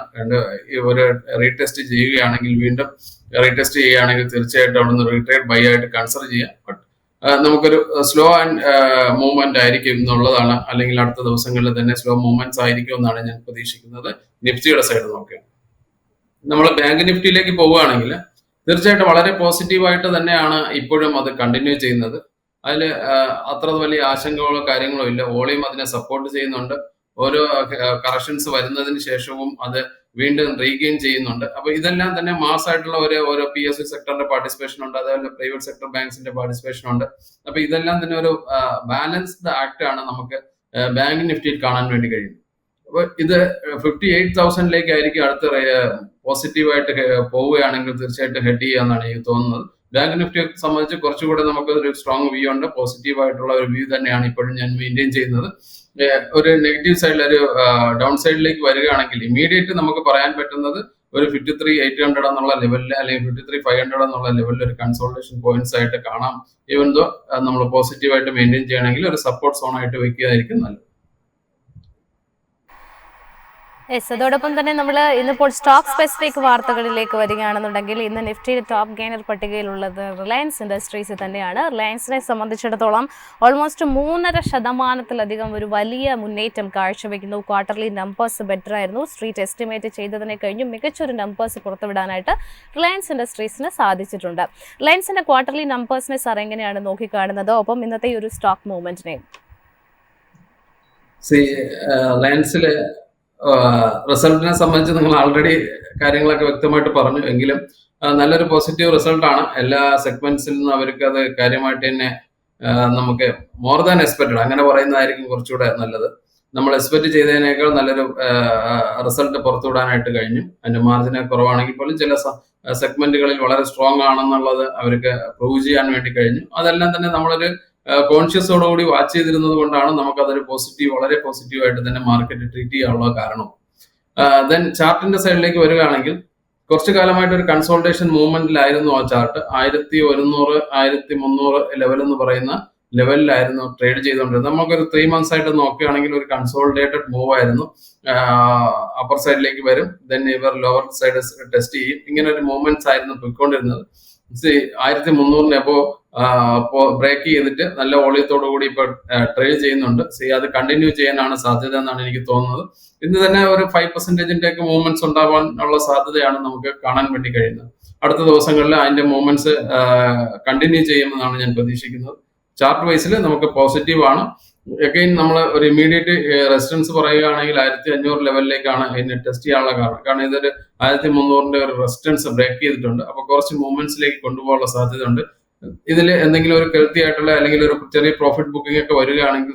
Speaker 3: ഒരു റീടെസ്റ്റ് ചെയ്യുകയാണെങ്കിൽ, വീണ്ടും റീടെസ്റ്റ് ചെയ്യുകയാണെങ്കിൽ തീർച്ചയായിട്ടും അവിടെ നിന്ന് റീട്രേഡ് ബൈ ആയിട്ട് കൺസിഡർ ചെയ്യാം. ബട്ട് നമുക്കൊരു സ്ലോ ആൻഡ് മൂവ്മെന്റ് ആയിരിക്കും എന്നുള്ളതാണ്, അല്ലെങ്കിൽ അടുത്ത ദിവസങ്ങളിൽ തന്നെ സ്ലോ മൂവ്മെന്റ്സ് ആയിരിക്കും എന്നാണ് ഞാൻ പ്രതീക്ഷിക്കുന്നത്. നിഫ്റ്റിയുടെ സൈഡ് നോക്കുകയാണ്. നമ്മൾ ബാങ്ക് നിഫ്റ്റിയിലേക്ക് പോവുകയാണെങ്കിൽ തീർച്ചയായിട്ടും വളരെ പോസിറ്റീവായിട്ട് തന്നെയാണ് ഇപ്പോഴും അത് കണ്ടിന്യൂ ചെയ്യുന്നത്. അതിൽ അത്ര വലിയ ആശങ്കകളോ കാര്യങ്ങളോ ഇല്ല. വോളിയം അതിനെ സപ്പോർട്ട് ചെയ്യുന്നുണ്ട്. ഓരോ കറക്ഷൻസ് വരുന്നതിന് ശേഷവും അത് വീണ്ടും റീഗെയിൻ ചെയ്യുന്നുണ്ട്. അപ്പൊ ഇതെല്ലാം തന്നെ മാസ്സായിട്ടുള്ള ഓരോ PSU സെക്ടറിന്റെ പാർട്ടിസിപ്പേഷൻ ഉണ്ട്, അതേപോലെ പ്രൈവറ്റ് സെക്ടർ ബാങ്ക്സിന്റെ പാർട്ടിസിപ്പേഷൻ ഉണ്ട്. അപ്പൊ ഇതെല്ലാം തന്നെ ഒരു ബാലൻസ്ഡ് ആക്ട് ആണ് നമുക്ക് ബാങ്ക് നിഫ്റ്റിയിൽ കാണാൻ വേണ്ടി കഴിയുന്നത്. അപ്പൊ ഇത് 58,000 അടുത്ത പോസിറ്റീവായിട്ട് പോവുകയാണെങ്കിൽ തീർച്ചയായിട്ടും ഹെഡ് ചെയ്യാന്നാണ് എനിക്ക് തോന്നുന്നത്. ബാങ്ക് നിഫ്റ്റിയെ സംബന്ധിച്ച് കുറച്ചുകൂടെ നമുക്ക് ഒരു സ്ട്രോങ് വ്യൂ ഉണ്ട്. പോസിറ്റീവ് ആയിട്ടുള്ള ഒരു വ്യൂ തന്നെയാണ് ഇപ്പോഴും ഞാൻ മെയിൻറ്റെയിൻ ചെയ്യുന്നത്. ഒരു നെഗറ്റീവ് സൈഡിൽ ഒരു ഡൗൺ സൈഡിലേക്ക് വരികയാണെങ്കിൽ ഇമീഡിയറ്റ് നമുക്ക് പറയാൻ പറ്റുന്നത് ഒരു 53,800 എന്നുള്ള ലെവലിൽ, അല്ലെങ്കിൽ 53,500 എന്നുള്ള ലെവലിൽ ഒരു കൺസോൾട്ടേഷൻ പോയിന്റ്സ് ആയിട്ട് കാണാം. ഈവൻ ദോ നമ്മൾ പോസിറ്റീവായിട്ട് മെയിൻറ്റെയിൻ ചെയ്യണമെങ്കിൽ ഒരു സപ്പോർട്ട് സോൺ ആയിട്ട് വെക്കുകയായിരിക്കും നല്ലത്.
Speaker 1: യെസ്, അതോടൊപ്പം തന്നെ നമ്മൾ ഇന്നിപ്പോൾ സ്റ്റോക്ക് സ്പെസിഫിക് വാർത്തകളിലേക്ക് വരികയാണെന്നുണ്ടെങ്കിൽ ഇന്ന് നിഫ്റ്റിയുടെ ടോപ്പ് ഗെയിനർ പട്ടികയിലുള്ളത് റിലയൻസ് ഇൻഡസ്ട്രീസ് തന്നെയാണ്. റിലയൻസിനെ സംബന്ധിച്ചിടത്തോളം ഓൾമോസ്റ്റ് 3.5% ഒരു വലിയ മുന്നേറ്റം കാഴ്ചവെക്കുന്നു. ക്വാർട്ടർലി നമ്പേഴ്സ് ബെറ്റർ ആയിരുന്നു. സ്ട്രീറ്റ് എസ്റ്റിമേറ്റ് ചെയ്തതിനെ കഴിഞ്ഞും മികച്ചൊരു നമ്പേഴ്സ് പുറത്തുവിടാനായിട്ട് റിലയൻസ് ഇൻഡസ്ട്രീസിന് സാധിച്ചിട്ടുണ്ട്. റിലയൻസിന്റെ ക്വാർട്ടർലി നമ്പേഴ്സിനെ സാർ എങ്ങനെയാണ് നോക്കിക്കാണുന്നത്? ഒപ്പം ഇന്നത്തെ ഈ ഒരു സ്റ്റോക്ക് മൂവ്മെന്റിനെ
Speaker 3: റിലയൻസിലെ റിസൾട്ടിനെ സംബന്ധിച്ച് നിങ്ങൾ ആൾറെഡി കാര്യങ്ങളൊക്കെ വ്യക്തമായിട്ട് പറഞ്ഞു. എങ്കിലും നല്ലൊരു പോസിറ്റീവ് റിസൾട്ടാണ്. എല്ലാ സെഗ്മെന്റ്സിൽ നിന്നും അവർക്ക് അത് കാര്യമായിട്ട് തന്നെ നമുക്ക് മോർ ദാൻ എക്സ്പെക്റ്റഡ് അങ്ങനെ പറയുന്നതായിരിക്കും കുറച്ചുകൂടെ നല്ലത്. നമ്മൾ എക്സ്പെക്ട് ചെയ്തതിനേക്കാൾ നല്ലൊരു റിസൾട്ട് പുറത്തുവിടാനായിട്ട് കഴിഞ്ഞു. അതിന്റെ മാർജിന് കുറവാണെങ്കിൽ പോലും ചില സെഗ്മെന്റുകളിൽ വളരെ സ്ട്രോങ് ആണെന്നുള്ളത് അവർക്ക് പ്രൂവ് ചെയ്യാൻ വേണ്ടി കഴിഞ്ഞു. അതെല്ലാം തന്നെ നമ്മളൊരു കോൺഷ്യസോടുകൂടി വാച്ച് ചെയ്തിരുന്നത് കൊണ്ടാണ് നമുക്കതൊരു വളരെ പോസിറ്റീവായിട്ട് തന്നെ മാർക്കറ്റ് ട്രീറ്റ് ചെയ്യാനുള്ള കാരണം. ദെൻ ചാർട്ടിന്റെ സൈഡിലേക്ക് വരികയാണെങ്കിൽ കുറച്ചു കാലമായിട്ട് ഒരു കൺസോൾട്ടേഷൻ മൂവ്മെന്റിലായിരുന്നു ആ ചാർട്ട്. 1100, 1300 ലെവൽ എന്ന് പറയുന്ന ലെവലിലായിരുന്നു ട്രേഡ് ചെയ്തുകൊണ്ടിരുന്നത്. നമുക്കൊരു 3 months ആയിട്ട് നോക്കുകയാണെങ്കിൽ ഒരു കൺസോളിഡേറ്റഡ് മൂവ് ആയിരുന്നു. അപ്പർ സൈഡിലേക്ക് വരും, ദെൻ ഇവർ ലോവർ സൈഡ് ടെസ്റ്റ് ചെയ്യും. ഇങ്ങനെ ഒരു മൂവ്മെന്റ്സ് ആയിരുന്നു പോയിക്കൊണ്ടിരുന്നത്. 1300 അപ്പോ ബ്രേക്ക് ചെയ്തിട്ട് നല്ല വോളിയത്തോടു കൂടി ഇപ്പൊ ട്രേഡ് ചെയ്യുന്നുണ്ട്. അത് കണ്ടിന്യൂ ചെയ്യാനാണ് സാധ്യത എന്നാണ് എനിക്ക് തോന്നുന്നത്. ഇന്ന് തന്നെ ഒരു 5% ഒക്കെ മൂവ്മെന്റ്സ് ഉണ്ടാവാനുള്ള സാധ്യതയാണ് നമുക്ക് കാണാൻ വേണ്ടി കഴിയുന്നത്. അടുത്ത ദിവസങ്ങളിൽ അതിന്റെ മൂവ്മെന്റ്സ് കണ്ടിന്യൂ ചെയ്യുമെന്നാണ് ഞാൻ പ്രതീക്ഷിക്കുന്നത്. ചാർട്ട് വൈസിൽ നമുക്ക് പോസിറ്റീവ് ആണ്. അഗൈൻ നമ്മൾ ഒരു ഇമ്മീഡിയറ്റ് റെസിസ്റ്റൻസ് പറയുകയാണെങ്കിൽ 1500 ലെവലിലേക്കാണ് ഇതിനെ ടെസ്റ്റ് ചെയ്യാനുള്ള കാരണം ഇതൊരു 1300 ഒരു റെസിസ്റ്റൻസ് ബ്രേക്ക് ചെയ്തിട്ടുണ്ട്. അപ്പൊ കുറച്ച് മൂവ്മെന്റ്സിലേക്ക് കൊണ്ടുപോകാനുള്ള സാധ്യത ഉണ്ട്. ഇതിൽ എന്തെങ്കിലും ഒരു ഹെൽത്തി ആയിട്ടുള്ള അല്ലെങ്കിൽ ഒരു ചെറിയ പ്രോഫിറ്റ് ബുക്കിംഗ് ഒക്കെ വരികയാണെങ്കിൽ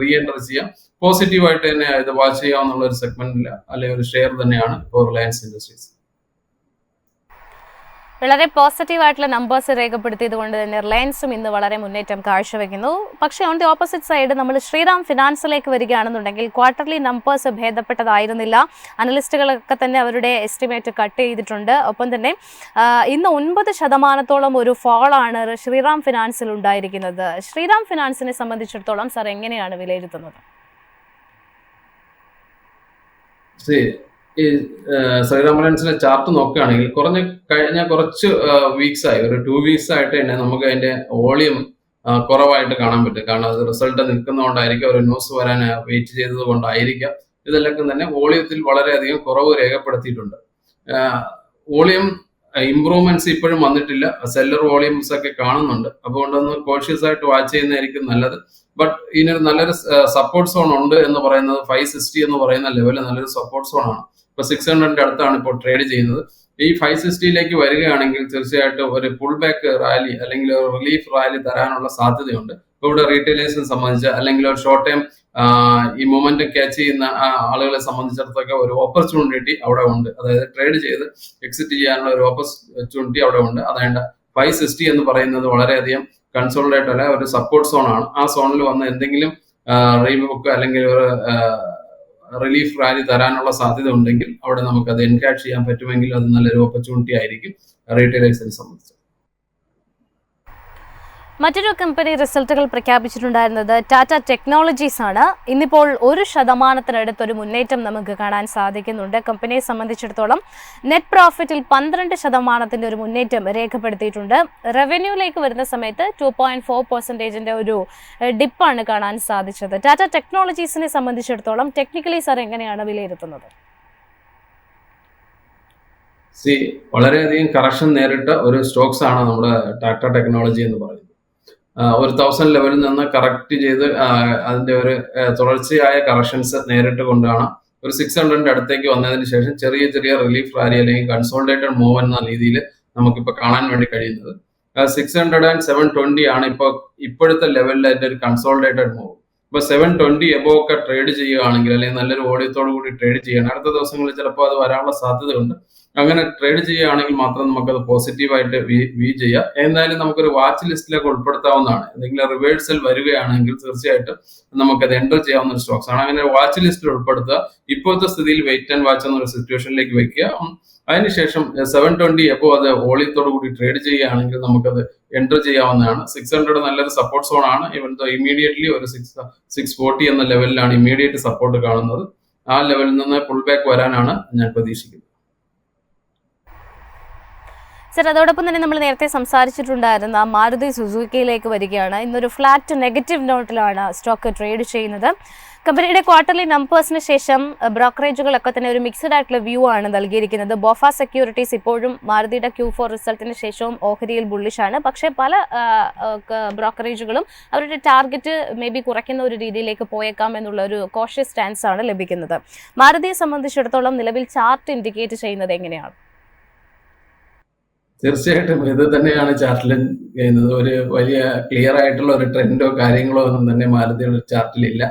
Speaker 3: റീ എൻറ്റർ ചെയ്യാം. പോസിറ്റീവായിട്ട് തന്നെ ഇത് വാച്ച് ചെയ്യാവുന്ന ഒരു സെഗ്മെന്റിൽ അല്ലെങ്കിൽ ഒരു ഷെയർ തന്നെയാണ് ഇപ്പോൾ റിലയൻസ് ഇൻഡസ്ട്രീസ്.
Speaker 1: വളരെ പോസിറ്റീവായിട്ടുള്ള നമ്പേഴ്സ് രേഖപ്പെടുത്തിയത് കൊണ്ട് തന്നെ റിലയൻസും ഇന്ന് വളരെ മുന്നേറ്റം കാഴ്ചവെക്കുന്നു. പക്ഷേ ഓൺ ദി ഓപ്പോസിറ്റ് സൈഡ് നമ്മൾ ശ്രീറാം ഫിനാൻസിലേക്ക് വരികയാണെന്നുണ്ടെങ്കിൽ ക്വാർട്ടർലി നമ്പേഴ്സ് ഭേദപ്പെട്ടതായിരുന്നില്ല. അനലിസ്റ്റുകളൊക്കെ തന്നെ അവരുടെ എസ്റ്റിമേറ്റ് കട്ട് ചെയ്തിട്ടുണ്ട്. ഒപ്പം തന്നെ ഇന്ന് 9% ഒരു ഫോളാണ് ശ്രീറാം ഫിനാൻസിൽ ഉണ്ടായിരിക്കുന്നത്. ശ്രീറാം ഫിനാൻസിനെ സംബന്ധിച്ചിടത്തോളം സാർ എങ്ങനെയാണ് വിലയിരുത്തുന്നത്?
Speaker 3: ഈ ശ്രീറാം ഫിനാൻസിന്റെ ചാർട്ട് നോക്കുകയാണെങ്കിൽ കഴിഞ്ഞ കുറച്ച് വീക്സ് ആയി, ഒരു 2 weeks ആയിട്ട് തന്നെ നമുക്ക് അതിന്റെ വോളിയം കുറവായിട്ട് കാണാൻ പറ്റും. കാരണം അത് റിസൾട്ട് നിൽക്കുന്നതുകൊണ്ടായിരിക്കാം, ഒരു ന്യൂസ് വരാൻ വെയിറ്റ് ചെയ്തത് കൊണ്ടായിരിക്കാം. ഇതെല്ലാം തന്നെ വോളിയത്തിൽ വളരെയധികം കുറവ് രേഖപ്പെടുത്തിയിട്ടുണ്ട്. വോളിയം ഇംപ്രൂവ്മെന്റ്സ് ഇപ്പോഴും വന്നിട്ടില്ല. സെല്ലർ വോളിയംസ് ഒക്കെ കാണുന്നുണ്ട്. അതുകൊണ്ടൊന്ന് കോഷ്യസ് ആയിട്ട് വാച്ച് ചെയ്യുന്നതായിരിക്കും നല്ലത്. ബട്ട് ഇതിനൊരു നല്ലൊരു സപ്പോർട്ട് സോൺ ഉണ്ട് എന്ന് പറയുന്നത് 560 എന്ന് പറയുന്ന ലെവല് നല്ലൊരു സപ്പോർട്ട് സോൺ ആണ്. ഇപ്പൊ 600 അടുത്താണ് ഇപ്പോൾ ട്രേഡ് ചെയ്യുന്നത്. ഈ 560ലേക്ക് വരികയാണെങ്കിൽ തീർച്ചയായിട്ടും ഒരു പുൾ ബാക്ക് റാലി അല്ലെങ്കിൽ ഒരു റിലീഫ് റാലി തരാനുള്ള സാധ്യതയുണ്ട്. ഇപ്പൊ ഇവിടെ റീറ്റെയിലേഴ്സിനെ സംബന്ധിച്ച് അല്ലെങ്കിൽ ഒരു ഷോർട്ട് ടൈം ഈ മൊമെന്റ് ക്യാച്ച് ചെയ്യുന്ന ആളുകളെ സംബന്ധിച്ചിടത്തൊക്കെ ഒരു ഓപ്പർച്യൂണിറ്റി അവിടെ ഉണ്ട്. അതായത് ട്രേഡ് ചെയ്ത് എക്സിറ്റ് ചെയ്യാനുള്ള ഒരു ഓപ്പർച്യൂണിറ്റി അവിടെ ഉണ്ട്. അതായത് 560 എന്ന് പറയുന്നത് വളരെയധികം കൺസോളിഡേറ്റ് അല്ല, ഒരു സപ്പോർട്ട് സോൺ ആണ്. ആ സോണിൽ വന്ന് എന്തെങ്കിലും റീബുക്ക് അല്ലെങ്കിൽ ഒരു റിലീഫ് റാലി തരാനുള്ള സാധ്യത ഉണ്ടെങ്കിൽ അവിടെ നമുക്ക് അത് എൻകാഷ് ചെയ്യാൻ പറ്റുമെങ്കിൽ അത് നല്ലൊരു ഓപ്പർച്യൂണിറ്റി ആയിരിക്കും റീറ്റെയിലേഴ്സിനെ സംബന്ധിച്ച്.
Speaker 1: മറ്റൊരു കമ്പനി റിസൾട്ടുകൾ പ്രഖ്യാപിച്ചിട്ടുണ്ടായിരുന്നത് ടാറ്റ ടെക്നോളജീസ് ആണ്. ഇന്നിപ്പോൾ 1% ഒരു മുന്നേറ്റം നമുക്ക് കാണാൻ സാധിക്കുന്നുണ്ട്. കമ്പനിയെ സംബന്ധിച്ചിടത്തോളം നെറ്റ് പ്രോഫിറ്റിൽ 12% ഒരു മുന്നേറ്റം രേഖപ്പെടുത്തിയിട്ടുണ്ട്. റവന്യൂയിലേക്ക് വരുന്ന സമയത്ത് 2.4% ഒരു ഡിപ്പാണ് കാണാൻ സാധിച്ചത്. ടാറ്റ ടെക്നോളജീസിനെ സംബന്ധിച്ചിടത്തോളം ടെക്നിക്കലി സാർ എങ്ങനെയാണ് വിലയിരുത്തുന്നത്?
Speaker 3: വളരെയധികം കറക്ഷൻ നേരിട്ട ഒരു സ്റ്റോക്സ് ആണ് നമ്മുടെ ടാറ്റ ടെക്നോളജി എന്ന് പറയുന്നത്. ഒരു 1000 ലെവലിൽ നിന്ന് കറക്റ്റ് ചെയ്ത് അതിന്റെ ഒരു തുടർച്ചയായ കറക്ഷൻസ് നേരിട്ട് കൊണ്ടാണ് ഒരു 600 അടുത്തേക്ക് വന്നതിന് ശേഷം ചെറിയ ചെറിയ റിലീഫ് റാലി അല്ലെങ്കിൽ കൺസോളിഡേറ്റഡ് മൂവ് എന്ന രീതിയിൽ നമുക്കിപ്പോൾ കാണാൻ വേണ്ടി കഴിയുന്നത്. 600 and 720 ആണ് ഇപ്പോഴത്തെ ലെവലിൽ അതിന്റെ ഒരു കൺസോളിഡേറ്റഡ് മൂവ്. ഇപ്പൊ 720 എബോ ഒക്കെ ട്രേഡ് ചെയ്യുകയാണെങ്കിൽ അല്ലെങ്കിൽ നല്ലൊരു വോളിയത്തോടു കൂടി ട്രേഡ് ചെയ്യണം, അടുത്ത ദിവസങ്ങളിൽ ചിലപ്പോൾ അത് വരാനുള്ള സാധ്യതയുണ്ട്. അങ്ങനെ ട്രേഡ് ചെയ്യുകയാണെങ്കിൽ മാത്രം നമുക്കത് പോസിറ്റീവായിട്ട് വ്യൂ ചെയ്യാം. എന്തായാലും നമുക്കൊരു വാച്ച് ലിസ്റ്റിലേക്ക് ഉൾപ്പെടുത്താവുന്നതാണ്. എന്തെങ്കിലും റിവേഴ്സൽ വരികയാണെങ്കിൽ തീർച്ചയായിട്ടും നമുക്കത് എൻ്റർ ചെയ്യാവുന്ന ഒരു സ്റ്റോക്സ് ആണ്. അങ്ങനെ വാച്ച് ലിസ്റ്റിൽ ഉൾപ്പെടുത്തുക. ഇപ്പോഴത്തെ സ്ഥിതിയിൽ വെയിറ്റ് ആൻഡ് വാച്ച് എന്നൊരു സിറ്റുവേഷനിലേക്ക് വെക്കുക. അതിനുശേഷം 720 എബോ അത് വോളിയത്തോടു കൂടി ട്രേഡ് ചെയ്യുകയാണെങ്കിൽ നമുക്കത് എൻ്റർ ചെയ്യാവുന്നതാണ്. 600 നല്ലൊരു സപ്പോർട്ട് സോൺ ആണ്. ഇവൻ ഇമീഡിയറ്റ്ലി ഒരു 640 എന്ന ലെവലിലാണ് ഇമീഡിയറ്റ് സപ്പോർട്ട് കാണുന്നത്. ആ ലെവലിൽ നിന്ന് പുൾ ബാക്ക് വരാനാണ് ഞാൻ പ്രതീക്ഷിക്കുന്നത്.
Speaker 1: സർ, അതോടൊപ്പം തന്നെ നമ്മൾ നേരത്തെ സംസാരിച്ചിട്ടുണ്ടായിരുന്ന മാരുതി സുസുക്കിയിലേക്ക് വരികയാണ്. ഇന്നൊരു ഫ്ലാറ്റ് നെഗറ്റീവ് നോട്ടിലാണ് സ്റ്റോക്ക് ട്രേഡ് ചെയ്യുന്നത്. കമ്പനിയുടെ ക്വാർട്ടർലി നമ്പേഴ്സിന് ശേഷം ബ്രോക്കറേജുകളൊക്കെ തന്നെ ഒരു മിക്സഡ് ആയിട്ടുള്ള വ്യൂ ആണ് നൽകിയിരിക്കുന്നത്. ബോഫ സെക്യൂരിറ്റീസ് ഇപ്പോഴും മാരുതിയുടെ Q4 റിസൾട്ടിന് ശേഷവും ഓഹരിയിൽ ബുള്ളിഷാണ്. പക്ഷേ പല ബ്രോക്കറേജുകളും അവരുടെ ടാർഗറ്റ് മേ ബി കുറയ്ക്കുന്ന ഒരു രീതിയിലേക്ക് പോയേക്കാം എന്നുള്ള ഒരു കോഷ്യസ് സ്റ്റാൻസ് ആണ് ലഭിക്കുന്നത്. മാരുതിയെ സംബന്ധിച്ചിടത്തോളം നിലവിൽ ചാർട്ട് ഇൻഡിക്കേറ്റ് ചെയ്യുന്നത് എങ്ങനെയാണ്?
Speaker 3: തീർച്ചയായിട്ടും ഇത് തന്നെയാണ് ചാർട്ടിൽ ചെയ്യുന്നത്. ഒരു വലിയ ക്ലിയർ ആയിട്ടുള്ള ഒരു ട്രെൻഡോ കാര്യങ്ങളോ ഒന്നും തന്നെ മാരുതിയുടെ ചാർട്ടിലില്ല.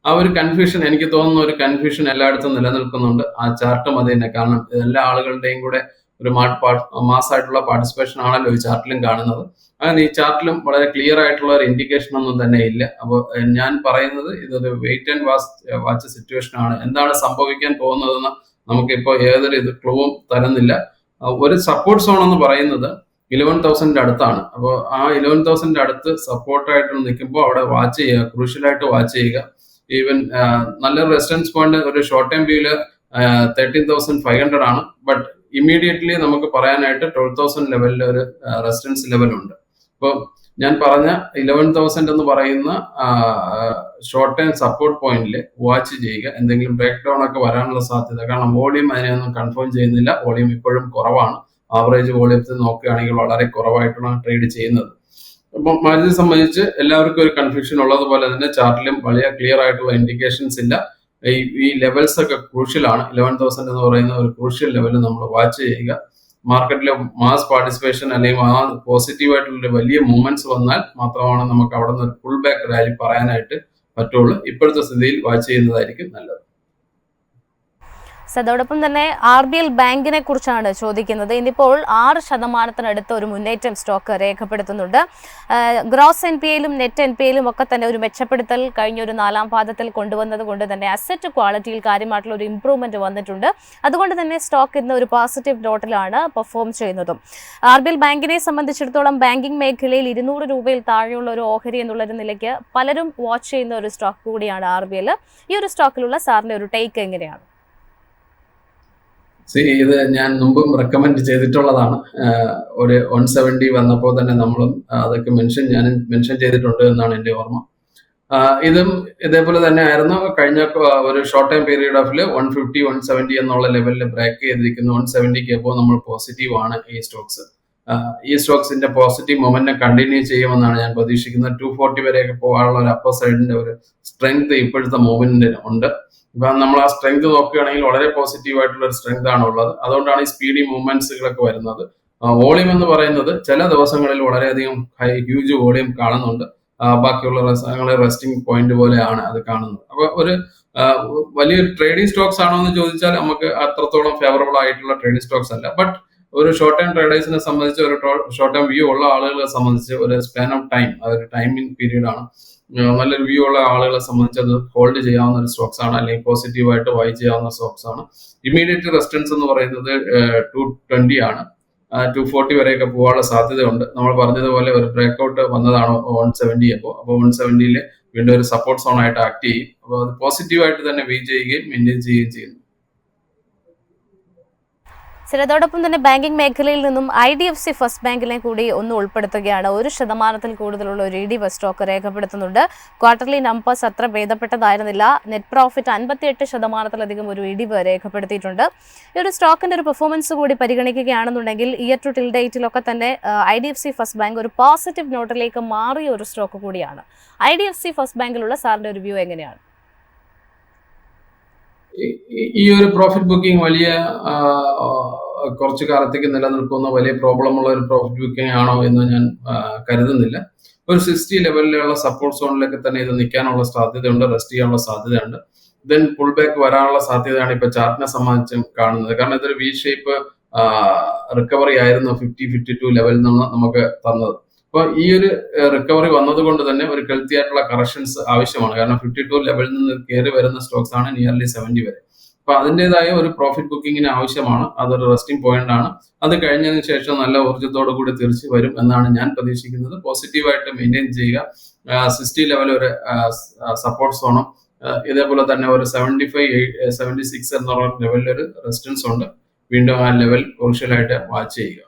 Speaker 3: ആ ഒരു കൺഫ്യൂഷൻ, എനിക്ക് തോന്നുന്ന ഒരു കൺഫ്യൂഷൻ എല്ലായിടത്തും നിലനിൽക്കുന്നുണ്ട്. ആ ചാർട്ടും അത് തന്നെ. കാരണം എല്ലാ ആളുകളുടെയും കൂടെ ഒരു മാസ്സായിട്ടുള്ള പാർട്ടിസിപ്പേഷൻ ആണല്ലോ ഈ ചാർട്ടിലും കാണുന്നത്. അങ്ങനെ ഈ ചാർട്ടിലും വളരെ ക്ലിയർ ആയിട്ടുള്ള ഒരു ഇൻഡിക്കേഷൻ ഒന്നും തന്നെ ഇല്ല. അപ്പോൾ ഞാൻ പറയുന്നത് ഇതൊരു വെയിറ്റ് ആൻഡ് വാച്ച് സിറ്റുവേഷൻ ആണ്. എന്താണ് സംഭവിക്കാൻ പോകുന്നതെന്ന് നമുക്കിപ്പോൾ ഏതൊരു ക്ലൂവും തരുന്നില്ല. ഒരു സപ്പോർട്ട് സോൺ എന്ന് പറയുന്നത് 11,000 അടുത്താണ്. അപ്പോൾ ആ 11,000 അടുത്ത് സപ്പോർട്ടായിട്ട് നിൽക്കുമ്പോൾ അവിടെ വാച്ച് ചെയ്യുക, ക്രൂഷ്യലായിട്ട് വാച്ച് ചെയ്യുക. ഈവൻ നല്ലൊരു റെസിസ്റ്റൻസ് പോയിന്റ് ഒരു ഷോർട്ട് ടൈം വ്യൂല് 13,500 ആണ്. ബട്ട് ഇമ്മീഡിയറ്റ്ലി നമുക്ക് പറയാനായിട്ട് 12,000 ലെവലിൽ ഒരു റെസിസ്റ്റൻസ് ലെവലുണ്ട്. അപ്പോൾ ഞാൻ പറഞ്ഞ 11,000 എന്ന് പറയുന്ന ഷോർട്ട് ടൈം സപ്പോർട്ട് പോയിന്റിൽ വാച്ച് ചെയ്യുക. എന്തെങ്കിലും ബ്രേക്ക് ഡൗൺ ഒക്കെ വരാനുള്ള സാധ്യത, കാരണം വോളിയം അതിനെയൊന്നും കൺഫേം ചെയ്യുന്നില്ല. വോളിയം ഇപ്പോഴും കുറവാണ്. ആവറേജ് വോളിയത്തിൽ നോക്കുകയാണെങ്കിൽ വളരെ കുറവായിട്ടാണ് ട്രേഡ് ചെയ്യുന്നത്. അപ്പം മാരുതിയെ സംബന്ധിച്ച് എല്ലാവർക്കും ഒരു കൺഫ്യൂഷൻ ഉള്ളതുപോലെ തന്നെ ചാർട്ടിലും വലിയ ക്ലിയർ ആയിട്ടുള്ള ഇൻഡിക്കേഷൻസ് ഇല്ല. ഈ ലെവൽസ് ഒക്കെ ക്രൂഷ്യലാണ്. 11,000 എന്ന് പറയുന്ന ഒരു ക്രൂഷ്യൽ ലെവൽ നമ്മൾ വാച്ച് ചെയ്യുക. മാർക്കറ്റിലെ മാസ് പാർട്ടിസിപ്പേഷൻ അല്ലെങ്കിൽ ആ പോസിറ്റീവായിട്ടുള്ള വലിയ മൂവ്മെന്റ്സ് വന്നാൽ മാത്രമാണ് നമുക്ക് അവിടെ നിന്ന് ഒരു പുൾ ബാക്ക് റാലി പറയാനായിട്ട് പറ്റുള്ളൂ. ഇപ്പോഴത്തെ സ്ഥിതിയിൽ വാച്ച് ചെയ്യുന്നതായിരിക്കും നല്ലത്.
Speaker 1: അതോടൊപ്പം തന്നെ RBL ബാങ്കിനെ കുറിച്ചാണ് ചോദിക്കുന്നത്. ഇന്നിപ്പോൾ 6% ഒരു മുന്നേറ്റം സ്റ്റോക്ക് രേഖപ്പെടുത്തുന്നുണ്ട്. ഗ്രോസ് NPAയിലും നെറ്റ് NPAയിലും ഒക്കെ തന്നെ ഒരു മെച്ചപ്പെടുത്തൽ കഴിഞ്ഞ ഒരു 4ാം പാദത്തിൽ കൊണ്ടുവന്നത് കൊണ്ട് തന്നെ അസറ്റ് ക്വാളിറ്റിയിൽ കാര്യമായിട്ടുള്ള ഒരു ഇംപ്രൂവ്മെന്റ് വന്നിട്ടുണ്ട്. അതുകൊണ്ട് തന്നെ സ്റ്റോക്ക് ഇന്ന് ഒരു പോസിറ്റീവ് നോട്ടിലാണ് പെർഫോം ചെയ്യുന്നതും. RBL ബാങ്കിനെ സംബന്ധിച്ചിടത്തോളം ബാങ്കിങ് മേഖലയിൽ 200 രൂപയിൽ താഴെയുള്ള ഒരു ഓഹരി എന്നുള്ളൊരു നിലയ്ക്ക് പലരും വാച്ച് ചെയ്യുന്ന ഒരു സ്റ്റോക്ക് കൂടിയാണ് RBL. ഈ ഒരു സ്റ്റോക്കിലുള്ള സാറിന്റെ ഒരു ടേക്ക് എങ്ങനെയാണ്?
Speaker 3: ഇത് ഞാൻ മുമ്പും റെക്കമെൻഡ് ചെയ്തിട്ടുള്ളതാണ്. ഒരു 170 വന്നപ്പോൾ തന്നെ നമ്മളും അതൊക്കെ മെൻഷൻ ചെയ്തിട്ടുണ്ട് എന്നാണ് എൻ്റെ ഓർമ്മ. ഇതും ഇതേപോലെ തന്നെ ആയിരുന്നു. കഴിഞ്ഞ ഒരു ഷോർട്ട് ടൈം പീരീഡ് ഓഫിൽ 150, 170 എന്നുള്ള ലെവലിൽ ബ്രേക്ക് ചെയ്തിരിക്കുന്നു. 170 എബോ നമ്മൾ പോസിറ്റീവ് ആണ് ഈ സ്റ്റോക്സ്. ഈ സ്റ്റോക്സിന്റെ പോസിറ്റീവ് മൊമെന്റം കണ്ടിന്യൂ ചെയ്യുമെന്നാണ് ഞാൻ പ്രതീക്ഷിക്കുന്നത്. 240 വരെയൊക്കെ പോകാനുള്ള ഒരു അപ്പർ സൈഡിന്റെ ഒരു സ്ട്രെങ്ത് ഇപ്പോഴത്തെ മൂവ്മെന്റിന് ഉണ്ട്. ഇപ്പൊ നമ്മൾ ആ സ്ട്രെങ്ത് നോക്കുകയാണെങ്കിൽ വളരെ പോസിറ്റീവ് ആയിട്ടുള്ള ഒരു സ്ട്രെങ്ത് ആണ് ഉള്ളത്. അതുകൊണ്ടാണ് ഈ സ്പീഡി മൂവ്മെന്റ്സുകളൊക്കെ വരുന്നത്. വോളിയം എന്ന് പറയുന്നത് ചില ദിവസങ്ങളിൽ വളരെയധികം ഹ്യൂജ് വോളിയം കാണുന്നുണ്ട്. ബാക്കിയുള്ള ദിവസങ്ങളെ റെസ്റ്റിംഗ് പോയിന്റ് പോലെയാണ് അത് കാണുന്നത്. അപ്പൊ ഒരു വലിയൊരു ട്രേഡിംഗ് സ്റ്റോക്സ് ആണോ എന്ന് ചോദിച്ചാൽ നമുക്ക് അത്രത്തോളം ഫേവറബിൾ ആയിട്ടുള്ള ട്രേഡിംഗ് സ്റ്റോക്സ് അല്ല. ബട്ട് ഒരു ഷോർട്ട് ടൈം ട്രേഡേഴ്സിനെ സംബന്ധിച്ച്, ഒരു ഷോർട്ട് ടൈം വ്യൂ ഉള്ള ആളുകളെ സംബന്ധിച്ച് ഒരു സ്പാൻ ഓഫ് ടൈം, അതൊരു ടൈമിംഗ് പീരീഡ് ആണ്. നല്ലൊരു വ്യൂ ഉള്ള ആളുകളെ സംബന്ധിച്ച് അത് ഹോൾഡ് ചെയ്യാവുന്ന ഒരു സ്റ്റോക്സ് ആണ്, അല്ലെങ്കിൽ പോസിറ്റീവായിട്ട് ബൈ ചെയ്യാവുന്ന സ്റ്റോക്സ് ആണ്. ഇമ്മീഡിയറ്റ് റെസിസ്റ്റൻസ് എന്ന് പറയുന്നത് 220 ആണ്. 240 വരെയൊക്കെ പോകാനുള്ള സാധ്യതയുണ്ട്. നമ്മൾ പറഞ്ഞതുപോലെ ഒരു ബ്രേക്ക്ഔട്ട് വന്നതാണ് 170 അപ്പോൾ 170 വീണ്ടും ഒരു സപ്പോർട്ട് സോൺ ആയിട്ട് ആക്ട് ചെയ്യും. അപ്പോൾ അത് പോസിറ്റീവായിട്ട് തന്നെ വ്യൂ ചെയ്യുകയും മെയിൻറ്റെയിൻ ചെയ്യുകയും ചെയ്യുന്നു.
Speaker 1: സർ, അതോടൊപ്പം തന്നെ ബാങ്കിംഗ് മേഖലയിൽ നിന്നും IDFC ഫസ്റ്റ് ബാങ്കിനെ കൂടി ഒന്ന് ഉൾപ്പെടുത്തുകയാണ്. 1% കൂടുതലുള്ള ഒരു ED സ്റ്റോക്ക് രേഖപ്പെടുത്തുന്നുണ്ട്. ക്വാർട്ടർലി നമ്പേഴ്സ് അത്ര ഭേദപ്പെട്ടതായിരുന്നില്ല. നെറ്റ് പ്രോഫിറ്റ് 58%-ലധികം ഒരു ED രേഖപ്പെടുത്തിയിട്ടുണ്ട്. ഈ ഒരു സ്റ്റോക്കിന്റെ ഒരു പെർഫോമൻസ് കൂടി പരിഗണിക്കുകയാണെന്നുണ്ടെങ്കിൽ ഇയർ ടു ടിൽ ഡേറ്റിലൊക്കെ തന്നെ IDFC ഫസ്റ്റ് ബാങ്ക് ഒരു പോസിറ്റീവ് നോട്ടിലേക്ക് മാറിയ ഒരു സ്റ്റോക്ക് കൂടിയാണ്. IDFC ഫസ്റ്റ് ബാങ്കിലുള്ള സാറിന്റെ ഒരു വ്യൂ എങ്ങനെയാണ്?
Speaker 3: ഈ ഒരു പ്രോഫിറ്റ് ബുക്കിംഗ് വലിയ കുറച്ചു കാലത്തേക്ക് നിലനിൽക്കുന്ന വലിയ പ്രോബ്ലം ഉള്ള ഒരു പ്രോഫിറ്റ് ബുക്കിംഗ് ആണോ എന്ന് ഞാൻ കരുതുന്നില്ല. ഒരു 60 ലെവലിലുള്ള സപ്പോർട്ട് സോണിലേക്ക് തന്നെ ഇത് നിൽക്കാനുള്ള സാധ്യതയുണ്ട്, റെസ്റ്റ് ചെയ്യാനുള്ള സാധ്യതയുണ്ട്. ദെൻ പുൾ ബാക്ക് വരാനുള്ള സാധ്യതയാണ് ഇപ്പൊ ചാർട്ടിനെ സംബന്ധിച്ചും കാണുന്നത്. കാരണം ഇതൊരു വി ഷേപ്പ് റിക്കവറി ആയിരുന്നു 50-52 ലെവലിൽ നിന്ന് നമുക്ക് തന്നത്. അപ്പൊ ഈ ഒരു റിക്കവറി വന്നതുകൊണ്ട് തന്നെ ഒരു ഹെൽത്തി ആയിട്ടുള്ള കറക്ഷൻസ് ആവശ്യമാണ്. കാരണം 52 ലെവലിൽ നിന്ന് കയറി വരുന്ന സ്റ്റോക്സ് ആണ് നിയർലി 70 വരെ. അപ്പൊ അതിൻ്റെതായ ഒരു പ്രോഫിറ്റ് ബുക്കിങ്ങിന് ആവശ്യമാണ്. അതൊരു റെസ്റ്റിംഗ് പോയിന്റ് ആണ്. അത് കഴിഞ്ഞതിന് ശേഷം നല്ല ഊർജ്ജത്തോടു കൂടി തിരിച്ചു വരും എന്നാണ് ഞാൻ പ്രതീക്ഷിക്കുന്നത്. പോസിറ്റീവായിട്ട് മെയിൻറ്റെയിൻ ചെയ്യുക. 60 ലെവൽ ഒരു സപ്പോർട്ട് സോണും ഇതേപോലെ തന്നെ ഒരു 75-76 എന്നുള്ള ലെവലിൽ ഒരു റെസിസ്റ്റൻസ് ഉണ്ട്. വീണ്ടും ആ ലെവൽ ക്രൂഷ്യലായിട്ട് വാച്ച് ചെയ്യുക.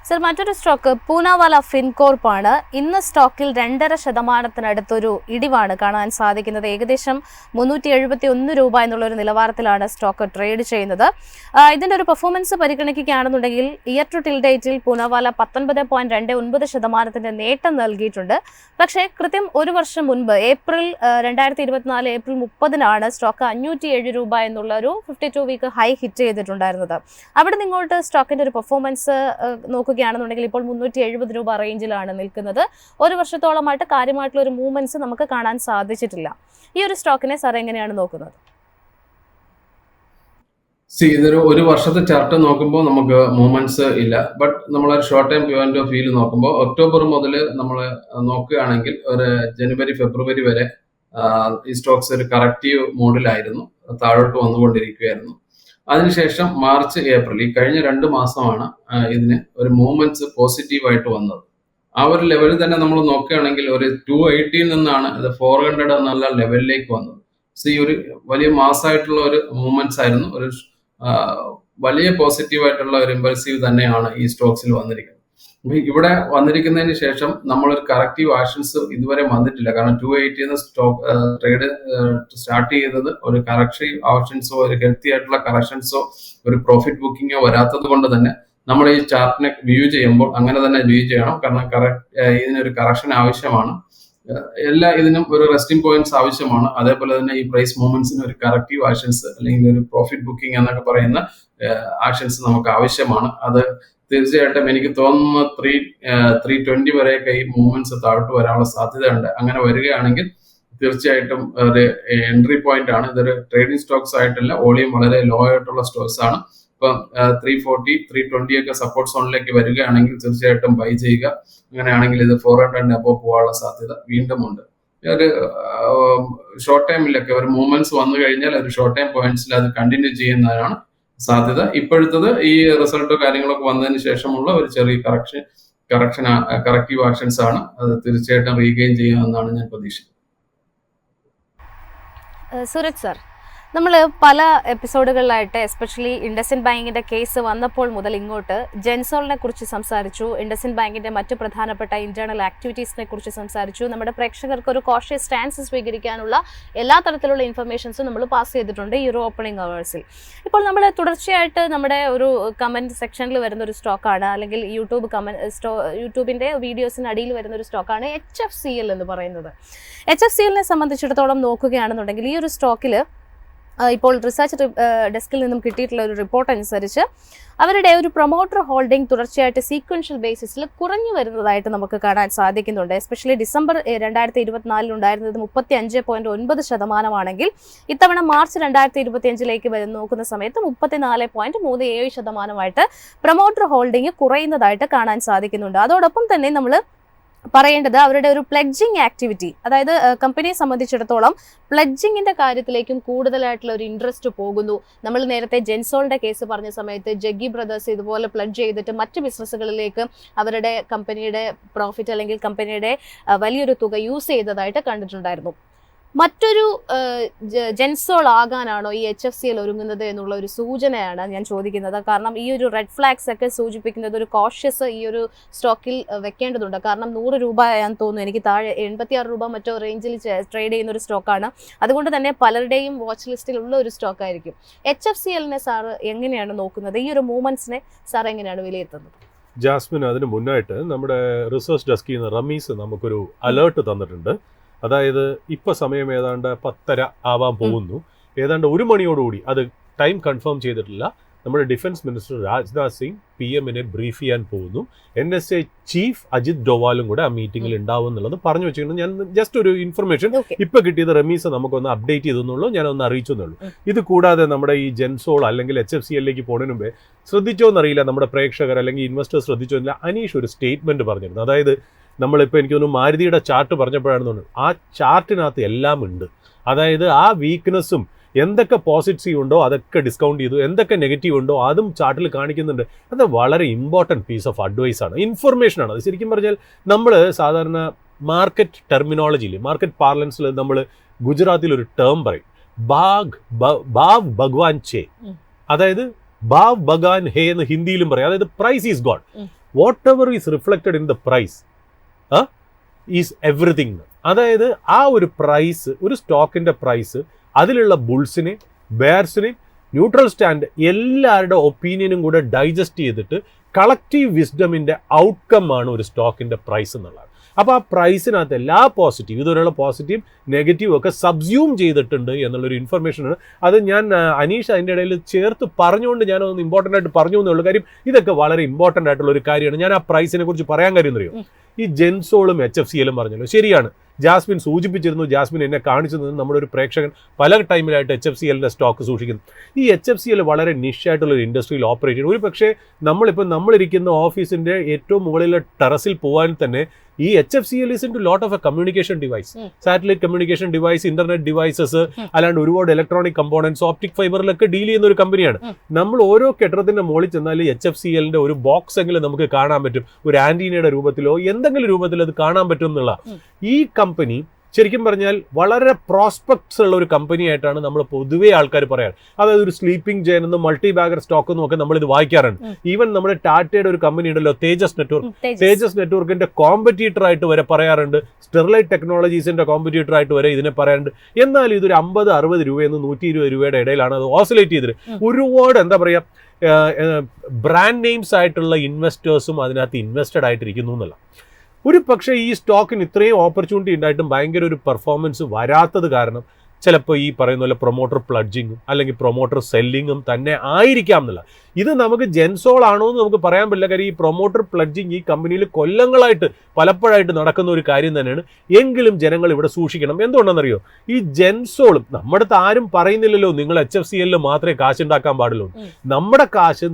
Speaker 1: സർ, മറ്റൊരു സ്റ്റോക്ക് പൂനാവാല ഫിൻകോർപ്പ് ആണ്. ഇന്ന് സ്റ്റോക്കിൽ 2.5%-നടുത്തൊരു ഇടിവാണ് കാണാൻ സാധിക്കുന്നത്. ഏകദേശം 371 രൂപ എന്നുള്ളൊരു നിലവാരത്തിലാണ് സ്റ്റോക്ക് ട്രേഡ് ചെയ്യുന്നത്. ഇതിന്റെ ഒരു പെർഫോമൻസ് പരിഗണിക്കുകയാണെന്നുണ്ടെങ്കിൽ ഇയർ ടു ടിൽ ഡേറ്റിൽ പൂനാവാല 19.29% നേട്ടം നൽകിയിട്ടുണ്ട്. പക്ഷേ കൃത്യം ഒരു വർഷം മുൻപ് 2024 ഏപ്രിൽ 30 സ്റ്റോക്ക് 507 രൂപ എന്നുള്ള ഒരു 52 വീക്ക് ഹൈ ഹിറ്റ് ചെയ്തിട്ടുണ്ടായിരുന്നത്. അവിടെ നിങ്ങോട്ട് സ്റ്റോക്കിന്റെ ഒരു പെർഫോമൻസ് നോക്കുകയാണെന്നുണ്ടെങ്കിൽ ഇപ്പോൾ 370 രൂപ റേഞ്ചിലാണ് നിൽക്കുന്നത്. ഒരു വർഷത്തോളമായിട്ട് കാര്യമായിട്ടുള്ള ഒരു മൂവ്മെന്റ്സ് നമുക്ക് കാണാൻ സാധിച്ചിട്ടില്ല. ഈ ഒരു സ്റ്റോക്കിനെ സാർ എങ്ങനെയാണ് നോക്കുന്നത്?
Speaker 3: ഇതൊരു ഒരു വർഷത്തെ ചാർട്ട് നോക്കുമ്പോൾ നമുക്ക് മൂവ്മെന്റ്സ് ഇല്ല. ബട്ട് നമ്മളൊരു short time point of view നോക്കുമ്പോൾ ഒക്ടോബർ മുതൽ നമ്മൾ നോക്കുകയാണെങ്കിൽ ഒരു ജനുവരി ഫെബ്രുവരി വരെ ഈ സ്റ്റോക്സ് ഒരു കറക്റ്റീവ് മോഡിലായിരുന്നു, താഴോട്ട് വന്നുകൊണ്ടിരിക്കുകയായിരുന്നു. അതിനുശേഷം മാർച്ച് ഏപ്രിൽ ഈ കഴിഞ്ഞ 2 മാസമാണ് ഇതിന് ഒരു മൂവ്മെന്റ്സ് പോസിറ്റീവായിട്ട് വന്നത്. ആ ഒരു ലെവലിൽ തന്നെ നമ്മൾ നോക്കുകയാണെങ്കിൽ ഒരു 280 നിന്നാണ് ഇത് 400 എന്നുള്ള ലെവലിലേക്ക് വന്നത്. ഈ ഒരു വലിയ മാസമായിട്ടുള്ള ഒരു മൂവ്മെന്റ്സ് ആയിരുന്നു. ഒരു വലിയ പോസിറ്റീവായിട്ടുള്ള ഒരു ഇമ്പൾസീവ് തന്നെയാണ് ഈ സ്റ്റോക്സിൽ വന്നിരിക്കുന്നത്. ഇവിടെ വന്നിരിക്കുന്നതിന് ശേഷം നമ്മളൊരു കറക്റ്റീവ് ആക്ഷൻസ് ഇതുവരെ വന്നിട്ടില്ല. കാരണം 280 സ്റ്റോക്ക് ട്രേഡ് സ്റ്റാർട്ട് ചെയ്തത് ഒരു കറക്റ്റീവ് ആക്ഷൻസോ ഒരു ഹെൽത്തി ആയിട്ടുള്ള കറക്ഷൻസോ ഒരു പ്രോഫിറ്റ് ബുക്കിങ്ങോ വരാത്തത് കൊണ്ട് തന്നെ നമ്മൾ ഈ ചാർട്ടിനെ വ്യൂ ചെയ്യുമ്പോൾ അങ്ങനെ തന്നെ വ്യൂ ചെയ്യണം. കാരണം ഇതിനൊരു കറക്ഷൻ ആവശ്യമാണ്. ഇതിനും ഒരു റെസ്റ്റിംഗ് പോയിന്റ്സ് ആവശ്യമാണ്. അതേപോലെ തന്നെ ഈ പ്രൈസ് മൂവ്മെന്റ്സിന് ഒരു കറക്റ്റീവ് ആക്ഷൻസ് അല്ലെങ്കിൽ ഒരു പ്രോഫിറ്റ് ബുക്കിംഗ് എന്നൊക്കെ പറയുന്ന ആക്ഷൻസ് നമുക്ക് ആവശ്യമാണ്. അത് തീർച്ചയായിട്ടും എനിക്ക് തോന്നുന്നു 320 വരെയൊക്കെ ഈ മൂവ്മെന്റ്സ് താഴോട്ട് വരാനുള്ള സാധ്യതയുണ്ട്. അങ്ങനെ വരികയാണെങ്കിൽ തീർച്ചയായിട്ടും ഒരു എൻട്രി പോയിന്റ് ആണ്. ഇതൊരു ട്രേഡിംഗ് സ്റ്റോക്സ് ആയിട്ടല്ല, വോളിയം വളരെ ലോ ആയിട്ടുള്ള സ്റ്റോക്സ് ആണ്. ഇപ്പം 340, 320 ഒക്കെ സപ്പോർട്ട് സോണിലേക്ക് വരികയാണെങ്കിൽ തീർച്ചയായിട്ടും ബൈ ചെയ്യുക. അങ്ങനെയാണെങ്കിൽ ഇത് 400 അബോവ് പോകാനുള്ള സാധ്യത വീണ്ടും ഉണ്ട്. ഒരു ഷോർട്ട് ടൈമിലൊക്കെ ഒരു മൂവ്മെന്റ്സ് വന്നു കഴിഞ്ഞാൽ ഒരു ഷോർട്ട് ടൈം പോയിന്റ്സിൽ അത് കണ്ടിന്യൂ ചെയ്യുന്നതാണ് സാധ്യത. ഇപ്പോഴത്തത് ഈ റിസൾട്ടോ കാര്യങ്ങളൊക്കെ വന്നതിന് ശേഷമുള്ള ഒരു ചെറിയ കറക്റ്റീവ് ആക്ഷൻസ് ആണ്. അത് തീർച്ചയായിട്ടും റീഗെയിൻ ചെയ്യുമെന്നാണ് ഞാൻ പ്രതീക്ഷിക്കുന്നത്.
Speaker 1: സുരജ് സർ, നമ്മൾ പല എപ്പിസോഡുകളിലായിട്ട് എസ്പെഷ്യലി ഇൻഡസ്ഇൻഡ് ബാങ്കിന്റെ കേസ് വന്നപ്പോൾ മുതൽ ഇങ്ങോട്ട് ജെൻസോളിനെ കുറിച്ച് സംസാരിച്ചു, ഇൻഡസ്ഇൻഡ് ബാങ്കിന്റെ മറ്റു പ്രധാനപ്പെട്ട ഇന്റേണൽ ആക്ടിവിറ്റീസിനെ കുറിച്ച് സംസാരിച്ചു. നമ്മുടെ പ്രേക്ഷകർക്ക് ഒരു കോഷ്യസ് സ്റ്റാൻസ് സ്വീകരിക്കാനുള്ള എല്ലാ തരത്തിലുള്ള ഇൻഫർമേഷൻസും നമ്മൾ പാസ് ചെയ്തിട്ടുണ്ട് ഈ ഒരു ഓപ്പണിംഗ് അവേഴ്സിൽ. ഇപ്പോൾ നമ്മൾ തുടർച്ചയായിട്ട് നമ്മുടെ ഒരു കമന്റ് സെക്ഷനിൽ വരുന്ന ഒരു സ്റ്റോക്കാണ്, അല്ലെങ്കിൽ യൂട്യൂബിന്റെ വീഡിയോസിന് അടിയിൽ വരുന്ന ഒരു സ്റ്റോക്കാണ് HFCL എന്ന് പറയുന്നത്. HFCL സംബന്ധിച്ചിടത്തോളം നോക്കുകയാണെന്നുണ്ടെങ്കിൽ ഈ ഒരു സ്റ്റോക്കിൽ ഇപ്പോൾ റിസർച്ച് ഡെസ്കിൽ നിന്നും കിട്ടിയിട്ടുള്ള ഒരു റിപ്പോർട്ട് അനുസരിച്ച് അവരുടെ ഒരു പ്രൊമോട്ടർ ഹോൾഡിംഗ് തുടർച്ചയായിട്ട് സീക്വൻഷ്യൽ ബേസിസിൽ കുറഞ്ഞു വരുന്നതായിട്ട് നമുക്ക് കാണാൻ സാധിക്കുന്നുണ്ട്. എസ്പെഷ്യലി ഡിസംബർ 2024 ഉണ്ടായിരുന്നത് 35.9% ഇത്തവണ മാർച്ച് 2025 നോക്കുന്ന സമയത്ത് 34.37% പ്രൊമോട്ടർ ഹോൾഡിംഗ് കുറയുന്നതായിട്ട് കാണാൻ സാധിക്കുന്നുണ്ട്. അതോടൊപ്പം തന്നെ നമ്മൾ പറയേണ്ടത് അവരുടെ ഒരു പ്ലെഡ്ജിങ് ആക്ടിവിറ്റി, അതായത് കമ്പനിയെ സംബന്ധിച്ചിടത്തോളം പ്ലെഡ്ജിങ്ങിന്റെ കാര്യത്തിലേക്കും കൂടുതലായിട്ടുള്ള ഒരു ഇൻട്രസ്റ്റ് പോകുന്നു. നമ്മൾ നേരത്തെ ജെൻസോളിന്റെ കേസ് പറഞ്ഞ സമയത്ത് ജഗ്ഗി ബ്രദേഴ്സ് ഇതുപോലെ പ്ലെഡ്ജ് ചെയ്തിട്ട് മറ്റ് ബിസിനസ്സുകളിലേക്ക് അവരുടെ കമ്പനിയുടെ പ്രോഫിറ്റ് അല്ലെങ്കിൽ കമ്പനിയുടെ വലിയൊരു തുക യൂസ് ചെയ്തതായിട്ട് കണ്ടിട്ടുണ്ടായിരുന്നു. മറ്റൊരു ജെൻസോൾ ആകാനാണോ ഈ HFCL ഒരുങ്ങുന്നത് എന്നുള്ള ഒരു സൂചനയാണ് ഞാൻ ചോദിക്കുന്നത്. കാരണം ഈ ഒരു റെഡ് ഫ്ലാഗ്സ് ഒക്കെ സൂചിപ്പിക്കുന്നത് ഒരു കോഷ്യസ് ഈ ഒരു സ്റ്റോക്കിൽ വെക്കേണ്ടതുണ്ട്. കാരണം 100 രൂപയാണെന്ന് തോന്നുന്നു, എനിക്ക് താഴെ 76 രൂപ മറ്റോ റേഞ്ചിൽ ട്രേഡ് ചെയ്യുന്ന ഒരു സ്റ്റോക്കാണ്. അതുകൊണ്ട് തന്നെ പലരുടെയും വാച്ച് ലിസ്റ്റിൽ ഉള്ള ഒരു സ്റ്റോക്ക് ആയിരിക്കും. HFCLനെ സാറ് എങ്ങനെയാണ് നോക്കുന്നത്? ഈ ഒരു മൂവ്മെന്റ്സിനെ സാർ എങ്ങനെയാണ് വിലയിരുത്തുന്നത്?
Speaker 2: ജാസ്മിൻ, അതിന് മുന്നായിട്ട് നമ്മുടെ റിസർച്ച് ഡെസ്കിൽ നിന്ന് റമീസ് നമുക്കൊരു അലേർട്ട് തന്നിട്ടുണ്ട്. അതായത് ഇപ്പോൾ സമയം ഏതാണ്ട് 10:30 ആവാൻ പോകുന്നു. ഏതാണ്ട് 1 മണിയോടുകൂടി, അത് ടൈം കൺഫേം ചെയ്തിട്ടില്ല, നമ്മുടെ ഡിഫൻസ് മിനിസ്റ്റർ രാജ്നാഥ് സിംഗ് PM-നെ ബ്രീഫ് ചെയ്യാൻ പോകുന്നു. NSA ചീഫ് അജിത് ഡോവാലും കൂടെ ആ മീറ്റിംഗിൽ ഉണ്ടാവും എന്നുള്ളത് പറഞ്ഞു വെച്ചിട്ടുണ്ട്. ഞാൻ ജസ്റ്റ് ഒരു ഇൻഫർമേഷൻ ഇപ്പൊ കിട്ടിയത് റമീസ് നമുക്കൊന്ന് അപ്ഡേറ്റ് ചെയ്തെന്നുള്ളൂ, ഞാനൊന്ന് അറിയിച്ചെന്നുള്ളൂ. ഇത് കൂടാതെ നമ്മുടെ ഈ ജെൻസോൾ അല്ലെങ്കിൽ HFCL-ലേക്ക് പോകുന്നതിന് മുമ്പേ ശ്രദ്ധിച്ചോന്നറിയില്ല നമ്മുടെ പ്രേക്ഷകർ അല്ലെങ്കിൽ ഇൻവെസ്റ്റേഴ്സ് ശ്രദ്ധിച്ചോന്നില്ല, അനീഷ് ഒരു സ്റ്റേറ്റ്മെന്റ് പറഞ്ഞിരുന്നു. അതായത് നമ്മളിപ്പോൾ എനിക്ക് തോന്നുന്നു മാരുതിയുടെ ചാർട്ട് പറഞ്ഞപ്പോഴാണെന്ന് തോന്നുന്നു, ആ ചാർട്ടിനകത്ത് എല്ലാം ഉണ്ട്. അതായത് ആ വീക്ക്നെസ്സും എന്തൊക്കെ പോസിറ്റീവ് ഉണ്ടോ അതൊക്കെ ഡിസ്കൗണ്ട് ചെയ്തു, എന്തൊക്കെ നെഗറ്റീവ് ഉണ്ടോ അതും ചാർട്ടിൽ കാണിക്കുന്നുണ്ട്. അത് വളരെ ഇമ്പോർട്ടൻറ്റ് പീസ് ഓഫ് അഡ്വൈസ് ആണ്, ഇൻഫർമേഷൻ ആണ്. അത് ശരിക്കും പറഞ്ഞാൽ നമ്മൾ സാധാരണ മാർക്കറ്റ് ടെർമിനോളജിയിൽ, മാർക്കറ്റ് പാർലൻസിൽ നമ്മൾ ഗുജറാത്തിൽ ഒരു ടേം പറയും, ബാവ് ഭഗവാൻ ചേ, അതായത് ബാവ് ഭഗവാൻ ഹേ എന്ന് ഹിന്ദിയിലും പറയും. അതായത് price is God, whatever is reflected in the price is everything. അതായത് ആ ഒരു പ്രൈസ്, ഒരു സ്റ്റോക്കിന്റെ പ്രൈസ്, അതിലുള്ള ബുൾസിനെ, ബെയർസിനെ, ന്യൂട്രൽ സ്റ്റാൻഡ് എല്ലാവരുടെ ഒപ്പീനിയനും കൂടെ ഡൈജസ്റ്റ് ചെയ്തിട്ട് കളക്റ്റീവ് വിസ്ഡമിന്റെ ഔട്ട്കം ആണ് ഒരു സ്റ്റോക്കിന്റെ പ്രൈസ് എന്നുള്ളത്. അപ്പോൾ ആ പ്രൈസിനകത്ത് എല്ലാ പോസിറ്റീവ്, ഇതുവരെയുള്ള പോസിറ്റീവ് നെഗറ്റീവ് ഒക്കെ സബ്സ്യൂം ചെയ്തിട്ടുണ്ട് എന്നുള്ളൊരു ഇൻഫർമേഷനാണ്. അത് ഞാൻ അനീഷ് അതിൻ്റെ ഇടയിൽ ചേർത്ത് പറഞ്ഞുകൊണ്ട് ഞാനൊന്ന് ഇമ്പോർട്ടൻ്റ് ആയിട്ട് പറഞ്ഞു എന്നുള്ള കാര്യം, ഇതൊക്കെ വളരെ ഇമ്പോർട്ടൻ്റ് ആയിട്ടുള്ള ഒരു കാര്യമാണ്. ഞാൻ ആ പ്രൈസിനെ കുറിച്ച് പറയാൻ കാര്യം അറിയോ, ഈ ജെൻസോളും HFCL-ഉം പറഞ്ഞല്ലോ, ശരിയാണ്. ജാസ്മിൻ സൂചിപ്പിച്ചിരുന്നു, ജാസ്മിൻ എന്നെ കാണിച്ചു തന്നെ നമ്മുടെ ഒരു പ്രേക്ഷകൻ പല ടൈമിലായിട്ട് HFCL-ന്റെ സ്റ്റോക്ക് സൂക്ഷിക്കുന്നു. ഈ HFCL വളരെ നിഷായിട്ടുള്ള ഒരു ഇൻഡസ്ട്രിയിൽ ഓപ്പറേറ്റ് ചെയ്യുന്നു. ഒരു പക്ഷേ നമ്മളിരിക്കുന്ന ഓഫീസിന്റെ ഏറ്റവും മുകളിലെ ടെറസിൽ പോകാൻ തന്നെ ഈ HFCL is into lot of a communication device, satellite communication device, internet devices, അല്ലാണ്ട് ഒരുപാട് ഇലക്ട്രോണിക് കമ്പോണൻസ്, ഓപ്റ്റിക് ഫൈബറിലൊക്കെ ഡീൽ ചെയ്യുന്ന ഒരു കമ്പനിയാണ്. നമ്മൾ ഓരോ കെട്ടിടത്തിന്റെ മുകളിൽ ചെന്നാൽ HFCL-ന്റെ ഒരു ബോക്സ് എങ്കിലും നമുക്ക് കാണാൻ പറ്റും, ഒരു ആന്റീനയുടെ രൂപത്തിലോ എന്തെങ്കിലും രൂപത്തിൽ അത് കാണാൻ പറ്റും എന്നുള്ള. ഈ കമ്പനി ശരിക്കും പറഞ്ഞാൽ വളരെ പ്രോസ്പെക്ട്സ് ഉള്ള ഒരു കമ്പനി ആയിട്ടാണ് നമ്മൾ പൊതുവേ ആൾക്കാർ പറയാറ്. അതായത് ഒരു സ്ലീപ്പിംഗ് ജെയിൻ എന്നും മൾട്ടി ബാഗർ സ്റ്റോക്ക് എന്നും ഒക്കെ നമ്മൾ ഇത് വായിക്കാറുണ്ട്. ഈവൻ നമ്മുടെ ടാറ്റയുടെ ഒരു കമ്പനി ഉണ്ടല്ലോ, തേജസ് നെറ്റ്വർക്കിന്റെ കോമ്പറ്റീറ്റർ ആയിട്ട് വരെ പറയാറുണ്ട്, സ്റ്റെർലൈറ്റ് ടെക്നോളജീസിന്റെ കോമ്പറ്റീറ്റർ ആയിട്ട് വരെ ഇതിനെ പറയാറുണ്ട്. എന്നാൽ ഇതൊരു 50-60 രൂപയെന്ന് 120 രൂപയുടെ ഇടയിലാണ് അത് ഓസിലേറ്റ് ചെയ്തത്. ഒരുപാട് എന്താ പറയുക, ബ്രാൻഡ് നെയിംസ് ആയിട്ടുള്ള ഇൻവെസ്റ്റേഴ്സും അതിനകത്ത് ഇൻവെസ്റ്റഡ് ആയിട്ടിരിക്കുന്നു എന്നുള്ള. ഒരു പക്ഷേ ഈ സ്റ്റോക്കിന് ഇത്രയും ഓപ്പർച്യൂണിറ്റി ഉണ്ടായിട്ടും ഭയങ്കര ഒരു പെർഫോമൻസ് വരാത്തത് കാരണം ചിലപ്പോൾ ഈ പറയുന്ന പോലെ പ്രൊമോട്ടർ പ്ലഡ്ജിങ്ങും അല്ലെങ്കിൽ പ്രൊമോട്ടർ സെല്ലിങ്ങും തന്നെ ആയിരിക്കാം എന്നുള്ള. ഇത് നമുക്ക് ജെൻസോൾ ആണോ എന്ന് നമുക്ക് പറയാൻ പറ്റില്ല. കാര്യം ഈ പ്രൊമോട്ടർ പ്ലഡ്ജിങ് ഈ കമ്പനിയിൽ കൊല്ലങ്ങളായിട്ട് പലപ്പോഴായിട്ട് നടക്കുന്ന ഒരു കാര്യം തന്നെയാണ്. എങ്കിലും ജനങ്ങൾ ഇവിടെ സൂക്ഷിക്കണം. എന്തുകൊണ്ടെന്നറിയോ, ഈ ജെൻസോളും നമ്മുടെ അടുത്ത് ആരും പറയുന്നില്ലല്ലോ നിങ്ങൾ HFCL മാത്രമേ കാശ് ഉണ്ടാക്കാൻ പാടുള്ളൂ. നമ്മുടെ കാശ്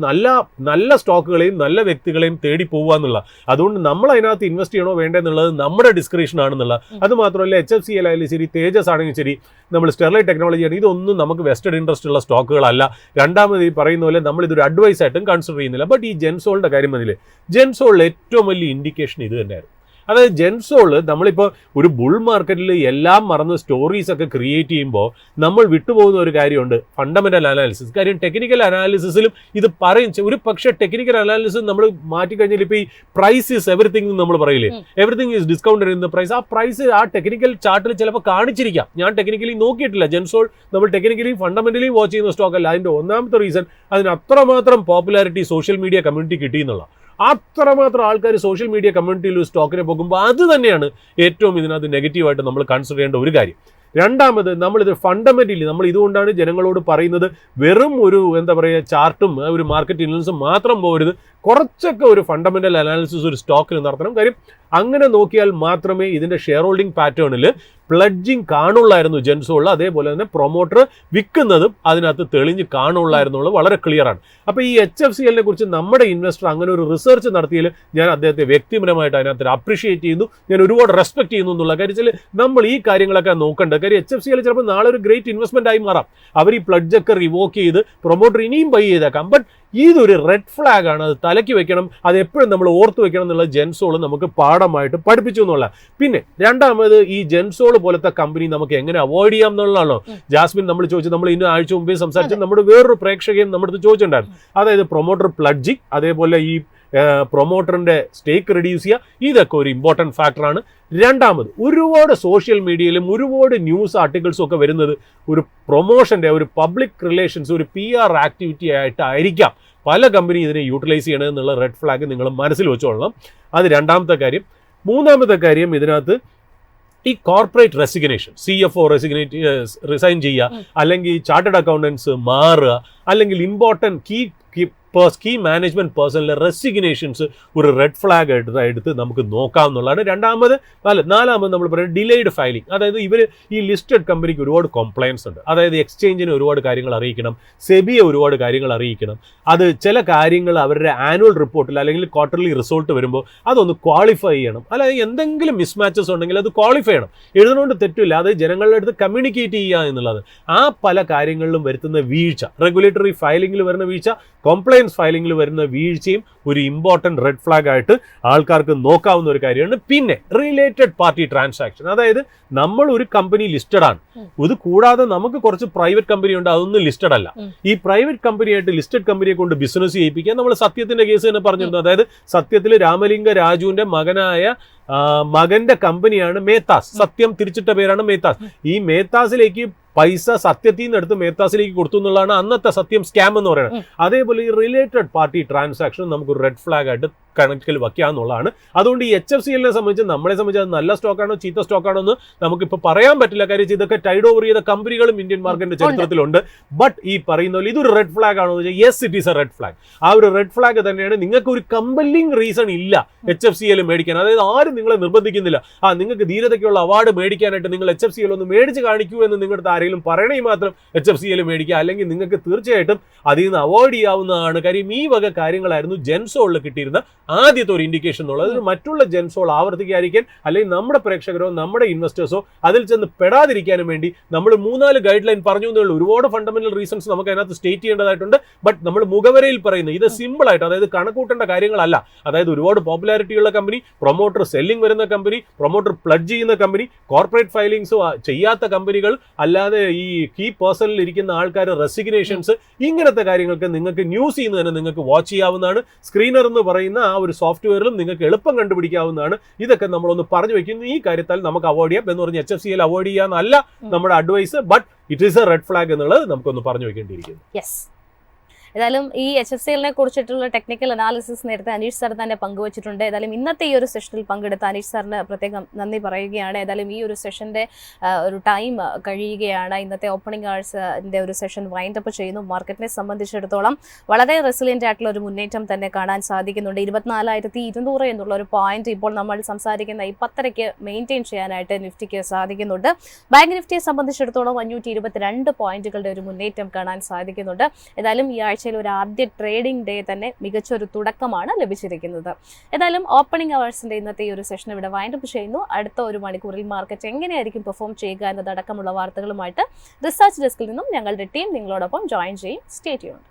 Speaker 2: നല്ല സ്റ്റോക്കുകളെയും നല്ല വ്യക്തികളെയും തേടി പോവുക എന്നുള്ള. അതുകൊണ്ട് നമ്മൾ അതിനകത്ത് ഇൻവെസ്റ്റ് ചെയ്യണോ വേണ്ടെന്നുള്ളത് നമ്മുടെ ഡിസ്ക്രിപ്ഷൻ ആണെന്നുള്ള. അത് മാത്രമല്ല HFCL ആയാലും ശരി, തേജസ് ആണെങ്കിൽ ശരി, നമ്മൾ സ്റ്റെർലൈറ്റ് ടെക്നോളജി ആണ്, ഇതൊന്നും നമുക്ക് വെസ്റ്റഡ് ഇൻട്രസ്റ്റ് ഉള്ള സ്റ്റോക്കുകളല്ല. രണ്ടാമത് ഈ പറയുന്ന പോലെ നമ്മൾ ഇതൊരു അഡ്വൈസ് ആയിട്ടും കൺസിഡർ ചെയ്യുന്നില്ല. ബട്ട് ഈ ജെൻസോളിന്റെ കാര്യം വന്നില്ലേ, ജെൻസോളിൽ ഏറ്റവും വലിയ ഇൻഡിക്കേഷൻ ഇത് തന്നെയായിരുന്നു. അതായത് ജെൻസോള് നമ്മളിപ്പോൾ ഒരു ബുൾ മാർക്കറ്റിൽ എല്ലാം മറന്ന് സ്റ്റോറീസ് ഒക്കെ ക്രിയേറ്റ് ചെയ്യുമ്പോൾ നമ്മൾ വിട്ടുപോകുന്ന ഒരു കാര്യമുണ്ട്, ഫണ്ടമെന്റൽ അനാലിസിസ്. കാര്യം ടെക്നിക്കൽ അനാലിസിസിലും ഇത് പറയും. ഒരു പക്ഷേ ടെക്നിക്കൽ അനാലിസിസ് നമ്മൾ മാറ്റിക്കഴിഞ്ഞാൽ ഇപ്പോൾ ഈ പ്രൈസ് ഈസ് എവറിത്തിങ് നമ്മൾ പറയില്ലേ, everything is discounted in the price. ആ പ്രൈസ് ആ ടെക്നിക്കൽ ചാർട്ടിൽ ചിലപ്പോൾ കാണിച്ചിരിക്കാം. ഞാൻ ടെക്നിക്കലി നോക്കിയിട്ടില്ല. ജെൻസോൾ നമ്മൾ ടെക്നിക്കലി ഫണ്ടമെന്റലി വാച്ച് ചെയ്യുന്ന സ്റ്റോക്ക് അല്ല. അതിൻ്റെ ഒന്നാമത്തെ റീസൺ അതിന് അത്രമാത്രം പോപ്പുലാരിറ്റി സോഷ്യൽ മീഡിയ കമ്മ്യൂണിറ്റി കിട്ടിയെന്നുള്ള. അത്രമാത്രം ആൾക്കാർ സോഷ്യൽ മീഡിയ കമ്മ്യൂണിറ്റിയിൽ സ്റ്റോക്കിനെ പോകുമ്പോൾ അത് തന്നെയാണ് ഏറ്റവും ഇതിനകത്ത് നെഗറ്റീവായിട്ട് നമ്മൾ കൺസിഡർ ചെയ്യേണ്ട ഒരു കാര്യം. രണ്ടാമത് നമ്മളിത് ഫണ്ടമെന്റലി നമ്മൾ ഇതുകൊണ്ടാണ് ജനങ്ങളോട് പറയുന്നത് വെറും ഒരു എന്താ പറയുക ചാർട്ടും ഒരു മാർക്കറ്റ് ഇൻഫ്ലുവൻസും മാത്രം പോരുത്, കുറച്ചൊക്കെ ഒരു ഫണ്ടമെന്റൽ അനാലിസിസ് ഒരു സ്റ്റോക്കിൽ നടത്തണം. കാര്യം അങ്ങനെ നോക്കിയാൽ മാത്രമേ ഇതിന്റെ ഷെയർ ഹോൾഡിംഗ് പാറ്റേണിൽ പ്ലഡ്ജിങ് കാണുള്ളായിരുന്നു ജെൻസോളിൽ, അതേപോലെ തന്നെ പ്രൊമോട്ടർ വിൽക്കുന്നതും അതിനകത്ത് തെളിഞ്ഞ് കാണുള്ളായിരുന്നുള്ളത് വളരെ ക്ലിയർ ആണ്. അപ്പോൾ ഈ HFCL കുറിച്ച് നമ്മുടെ ഇൻവെസ്റ്റർ അങ്ങനെ ഒരു റിസർച്ച് നടത്തിയതിൽ ഞാൻ അദ്ദേഹത്തെ വ്യക്തിപരമായിട്ട് അതിനകത്ത് അപ്രീഷിയേറ്റ് ചെയ്യുന്നു, ഞാൻ ഒരുപാട് റെസ്പെക്ട് ചെയ്യുന്നു എന്നുള്ള കാര്യത്തിൽ നമ്മൾ ഈ കാര്യങ്ങളൊക്കെ നോക്കേണ്ടത്. കാര്യം HFCL ചിലപ്പോൾ നാളെ ഒരു ഗ്രേറ്റ് ഇൻവെസ്റ്റ്മെന്റ് ആയി മാറാം. അവർ ഈ പ്ലഡ്ജൊക്കെ റിവോക്ക് ചെയ്ത് പ്രൊമോട്ടർ ഇനിയും ബൈ ചെയ്തേക്കാം. ബട്ട് ഇതൊരു റെഡ് ഫ്ലാഗ് ആണ്, അത് തലയ്ക്ക് വെക്കണം, അത് എപ്പോഴും നമ്മൾ ഓർത്ത് വെക്കണം എന്നുള്ള ജെൻസോൾ നമുക്ക് പാഠമായിട്ട് പഠിപ്പിച്ചു എന്നുള്ള. പിന്നെ രണ്ടാമത് ഈ ജെൻസോൾ പോലത്തെ കമ്പനി നമുക്ക് എങ്ങനെ അവോയ്ഡ് ചെയ്യാം എന്നുള്ളതാണോ ജാസ്മിൻ നമ്മൾ ചോദിച്ചത്. നമ്മൾ ഇന്ന് ആഴ്ച മുമ്പേ സംസാരിച്ചത് നമ്മുടെ വേറൊരു പ്രേക്ഷകയും നമ്മുടെ അടുത്ത് ചോദിച്ചിട്ടുണ്ടായിരുന്നു. അതായത് പ്രൊമോട്ടർ പ്ലഡ്ജിങ്, അതേപോലെ ഈ പ്രൊമോട്ടറിന്റെ സ്റ്റേക്ക് റെഡ്യൂസ് ചെയ്യുക, ഇതൊക്കെ ഒരു ഇമ്പോർട്ടൻറ്റ് ഫാക്ടറാണ്. രണ്ടാമത് ഒരുപാട് സോഷ്യൽ മീഡിയയിലും ഒരുപാട് ന്യൂസ് ആർട്ടിക്കിൾസും ഒക്കെ വരുന്നത് ഒരു പ്രൊമോഷൻ്റെ ഒരു പബ്ലിക് റിലേഷൻസ് ഒരു PR ആക്ടിവിറ്റി ആയിട്ടായിരിക്കാം പല കമ്പനി ഇതിനെ യൂട്ടിലൈസ് ചെയ്യണമെന്നുള്ള റെഡ് ഫ്ലാഗ് നിങ്ങൾ മനസ്സിൽ വെച്ചോളണം. അത് രണ്ടാമത്തെ കാര്യം. മൂന്നാമത്തെ കാര്യം, ഇതിനകത്ത് ഈ കോർപ്പറേറ്റ് റെസിഗ്നേഷൻ, CFO റിസൈൻ ചെയ്യുക, അല്ലെങ്കിൽ ചാർട്ടേഡ് അക്കൗണ്ടൻസ് മാറുക, അല്ലെങ്കിൽ ഇമ്പോർട്ടൻറ്റ് കീ മാനേജ്മെന്റ് പേഴ്സണിലെ റെസിഗ്നേഷൻസ് ഒരു റെഡ് ഫ്ലാഗ് എടുത്ത് നമുക്ക് നോക്കാവുന്നതാണ്. നാലാമത് നമ്മൾ പറയുന്നത് ഡിലേഡ് ഫയലിംഗ്. അതായത് ഇവർ ഈ ലിസ്റ്റഡ് കമ്പനിക്ക് ഒരുപാട് കോംപ്ലയൻസ് ഉണ്ട്. അതായത് എക്സ്ചേഞ്ചിന് ഒരുപാട് കാര്യങ്ങൾ അറിയിക്കണം, സെബിയെ ഒരുപാട് കാര്യങ്ങൾ അറിയിക്കണം. അത് ചില കാര്യങ്ങൾ അവരുടെ ആനുവൽ റിപ്പോർട്ടിൽ അല്ലെങ്കിൽ ക്വാർട്ടർലി റിസൾട്ട് വരുമ്പോൾ അതൊന്ന് ക്വാളിഫൈ ചെയ്യണം. അല്ലെങ്കിൽ എന്തെങ്കിലും മിസ്മാച്ചസ് ഉണ്ടെങ്കിൽ അത് ക്വാളിഫൈ ചെയ്യണം. എഴുതുന്നതുകൊണ്ട് തെറ്റില്ല, അത് ജനങ്ങളുടെ അടുത്ത് കമ്മ്യൂണിക്കേറ്റ് ചെയ്യുക എന്നുള്ളത്. ആ പല കാര്യങ്ങളിലും വരുത്തുന്ന വീഴ്ച, റെഗുലേറ്ററി ഫയലിംഗിൽ വരുന്ന വീഴ്ച, കോംപ്ലയൻസ് ഫയലിംഗിൽ വരുന്ന വീഴ്ചയും ഒരു ഇമ്പോർട്ടൻറ്റ് റെഡ് ഫ്ലാഗ് ആയിട്ട് ആൾക്കാർക്ക് നോക്കാവുന്ന ഒരു കാര്യമാണ്. പിന്നെ റിലേറ്റഡ് പാർട്ടി ട്രാൻസാക്ഷൻ, അതായത് നമ്മൾ ഒരു കമ്പനി ലിസ്റ്റഡ് ആണ്, ഇത് കൂടാതെ നമുക്ക് കുറച്ച് പ്രൈവറ്റ് കമ്പനി ഉണ്ട്, അതൊന്നും ലിസ്റ്റഡ് അല്ല. ഈ പ്രൈവറ്റ് കമ്പനിയായിട്ട് ലിസ്റ്റഡ് കമ്പനിയെ കൊണ്ട് ബിസിനസ് ചെയ്യിപ്പിക്കാൻ നമ്മൾ സത്യത്തിന്റെ കേസ് തന്നെ പറഞ്ഞിരുന്നു. അതായത് സത്യത്തിൽ രാമലിംഗ രാജുവിന്റെ മകന്റെ കമ്പനിയാണ് മേത്താസ്. സത്യം തിരിച്ചിട്ട പേരാണ് മേത്താസ്. ഈ മേത്താസിലേക്ക് പൈസ സത്യത്തിൽ നിന്ന് എടുത്ത് മേത്താസിലേക്ക് കൊടുത്തു എന്നുള്ളതാണ് അന്നത്തെ സത്യം സ്കാം എന്ന് പറയുന്നത്. അതേപോലെ ഈ റിലേറ്റഡ് പാർട്ടി ട്രാൻസാക്ഷൻ നമുക്കൊരു റെഡ് ഫ്ലാഗ് ആയിട്ട് കണക്കിൽ വയ്ക്കാമെന്നുള്ളതാണ്. അതുകൊണ്ട് ഈ HFCL സംബന്ധിച്ച് നമ്മളെ സംബന്ധിച്ച് അത് നല്ല സ്റ്റോക്കാണോ ചീത്ത സ്റ്റോക്കാണോ എന്ന് നമുക്കിപ്പോൾ പറയാൻ പറ്റില്ല. കാര്യം ഇതൊക്കെ ടൈഡ് ഓവർ ചെയ്ത കമ്പനികളും ഇന്ത്യൻ മാർക്കറ്റിന്റെ ചരിത്രത്തിലുണ്ട്. ബട്ട് ഈ പറയുന്ന പോലെ ഇതൊരു റെഡ് ഫ്ലാഗ് ആണോ എന്ന് വെച്ചാൽ yes, it is a red flag. ആ ഒരു റെഡ് ഫ്ലാഗ് തന്നെയാണ്. നിങ്ങൾക്ക് ഒരു കമ്പല്ലിംഗ് റീസൺ ഇല്ല HFCL മേടിക്കാൻ. അതായത് ആരും നിങ്ങളെ നിർബന്ധിക്കുന്നില്ല, നിങ്ങൾക്ക് ധീരതയ്ക്കുള്ള അവാർഡ് മേടിക്കാനായിട്ട് നിങ്ങൾ HFCL ഒന്ന് മേടിച്ച് കാണിക്കൂ എന്ന് നിങ്ങളുടെ ആരെങ്കിലും പറയണേ മാത്രം HFCL മേടിക്കുക. അല്ലെങ്കിൽ നിങ്ങൾക്ക് തീർച്ചയായിട്ടും അതിൽ നിന്ന് അവോയ്ഡ് ചെയ്യാവുന്നതാണ്. കാര്യം ഈ വക കാര്യങ്ങളായിരുന്നു ജെൻസോളിൽ കിട്ടിയിരുന്ന ആദ്യത്തെ ഒരു ഇൻഡിക്കേഷൻ എന്നുള്ളത്. മറ്റുള്ള ജെൻസോൾ ആവർത്തിക്കാതിരിക്കാൻ, അല്ലെങ്കിൽ നമ്മുടെ പ്രേക്ഷകരോ നമ്മുടെ ഇൻവെസ്റ്റേഴ്സോ അതിൽ ചെന്ന് പെടാതിരിക്കാനും വേണ്ടി നമ്മൾ 3-4 ഗൈഡ് ലൈൻ പറഞ്ഞു എന്നേ ഉള്ളൂ. ഒരുപാട് ഫണ്ടമെന്റൽ റീസൺസ് നമുക്ക് അതിനകത്ത് സ്റ്റേറ്റ് ചെയ്യേണ്ടതായിട്ടുണ്ട്. ബട്ട് നമ്മൾ മുഖവരയിൽ പറയുന്നത് ഇത് സിമ്പിൾ ആയിട്ട്, അതായത് കണക്കൂട്ടേണ്ട കാര്യങ്ങളല്ല. അതായത് ഒരുപാട് പോപ്പുലാരിറ്റിയുള്ള കമ്പനി, പ്രൊമോട്ടർ സെല്ലിംഗ് വരുന്ന കമ്പനി, പ്രൊമോട്ടർ പ്ലഡ്ജ് ചെയ്യുന്ന കമ്പനി, കോർപ്പറേറ്റ് ഫയലിംഗ്സ് ചെയ്യാത്ത കമ്പനികൾ, അല്ലാതെ ഈ കീ പേഴ്സണിൽ ഇരിക്കുന്ന ആൾക്കാർ റെസിഗ്നേഷൻസ്, ഇങ്ങനത്തെ കാര്യങ്ങൾക്ക് നിങ്ങൾക്ക് ന്യൂസ് ചെയ്യുന്നത് തന്നെ നിങ്ങൾക്ക് വാച്ച് ചെയ്യാവുന്നതാണ്. സ്ക്രീനർ എന്ന് പറയുന്ന ആ ഒരു സോഫ്റ്റ്വെയറിലും നിങ്ങൾക്ക് എളുപ്പം കണ്ടുപിടിക്കാവുന്നതാണ്. ഇതൊക്കെ നമ്മളൊന്ന് പറഞ്ഞു വെക്കുന്നു. ഈ കാര്യത്താൽ നമുക്ക് അവോയ്ഡ് ചെയ്യാം എന്ന് പറഞ്ഞ് HFCL അവോയ്ഡ് ചെയ്യാന്നല്ല നമ്മുടെ advice. But it is a red flag എന്നുള്ളത് നമുക്കൊന്ന് പറഞ്ഞു വെക്കേണ്ടിയിരിക്കുന്നു.
Speaker 1: ഏതായാലും ഈ HFCL കുറിച്ചിട്ടുള്ള ടെക്നിക്കൽ അനാലിസിസ് നേരത്തെ അനീഷ് സാർ തന്നെ പങ്കുവച്ചിട്ടുണ്ട്. ഏതായാലും ഇന്നത്തെ ഈ ഒരു സെഷനിൽ പങ്കെടുത്ത അനീഷ് സാറിന് പ്രത്യേകം നന്ദി പറയുകയാണ്. ഏതായാലും ഈ ഒരു സെഷന്റെ ഒരു ടൈം കഴിയുകയാണ്. ഇന്നത്തെ ഓപ്പണിംഗ് അവേഴ്സിന്റെ ഒരു സെഷൻ വൈൻഡ് അപ്പ് ചെയ്യുന്നു. മാർക്കറ്റിനെ സംബന്ധിച്ചിടത്തോളം വളരെ റെസിലിയന്റ് ആയിട്ടുള്ള ഒരു മുന്നേറ്റം തന്നെ കാണാൻ സാധിക്കുന്നുണ്ട്. 24,200 എന്നുള്ള ഒരു പോയിന്റ് ഇപ്പോൾ നമ്മൾ സംസാരിക്കുന്ന ഈ 10:30 മെയിൻറ്റെയിൻ ചെയ്യാനായിട്ട് നിഫ്റ്റിക്ക് സാധിക്കുന്നുണ്ട്. ബാങ്ക് നിഫ്റ്റിയെ സംബന്ധിച്ചിടത്തോളം 522 പോയിന്റുകളുടെ ഒരു മുന്നേറ്റം കാണാൻ സാധിക്കുന്നുണ്ട്. ഏതായാലും ഈ ആഴ്ച ഒരു ആദ്യ ട്രേഡിംഗ് ഡേ തന്നെ മികച്ചൊരു തുടക്കമാണ് ലഭിച്ചിരിക്കുന്നത്. ഏതായാലും ഓപ്പണിംഗ് അവേഴ്സിന്റെ ഇന്നത്തെ ഈ ഒരു സെഷൻ ഇവിടെ വൈൻഡ് അപ്പ് ചെയ്യുന്നു. അടുത്ത ഒരു മണിക്കൂറിൽ മാർക്കറ്റ് എങ്ങനെയായിരിക്കും പെർഫോം ചെയ്യുക എന്നതടക്കമുള്ള വാർത്തകളുമായിട്ട് റിസർച്ച് ഡെസ്കിൽ നിന്നും ഞങ്ങളുടെ ടീം നിങ്ങളോടൊപ്പം ജോയിൻ ചെയ്യും. Stay tuned.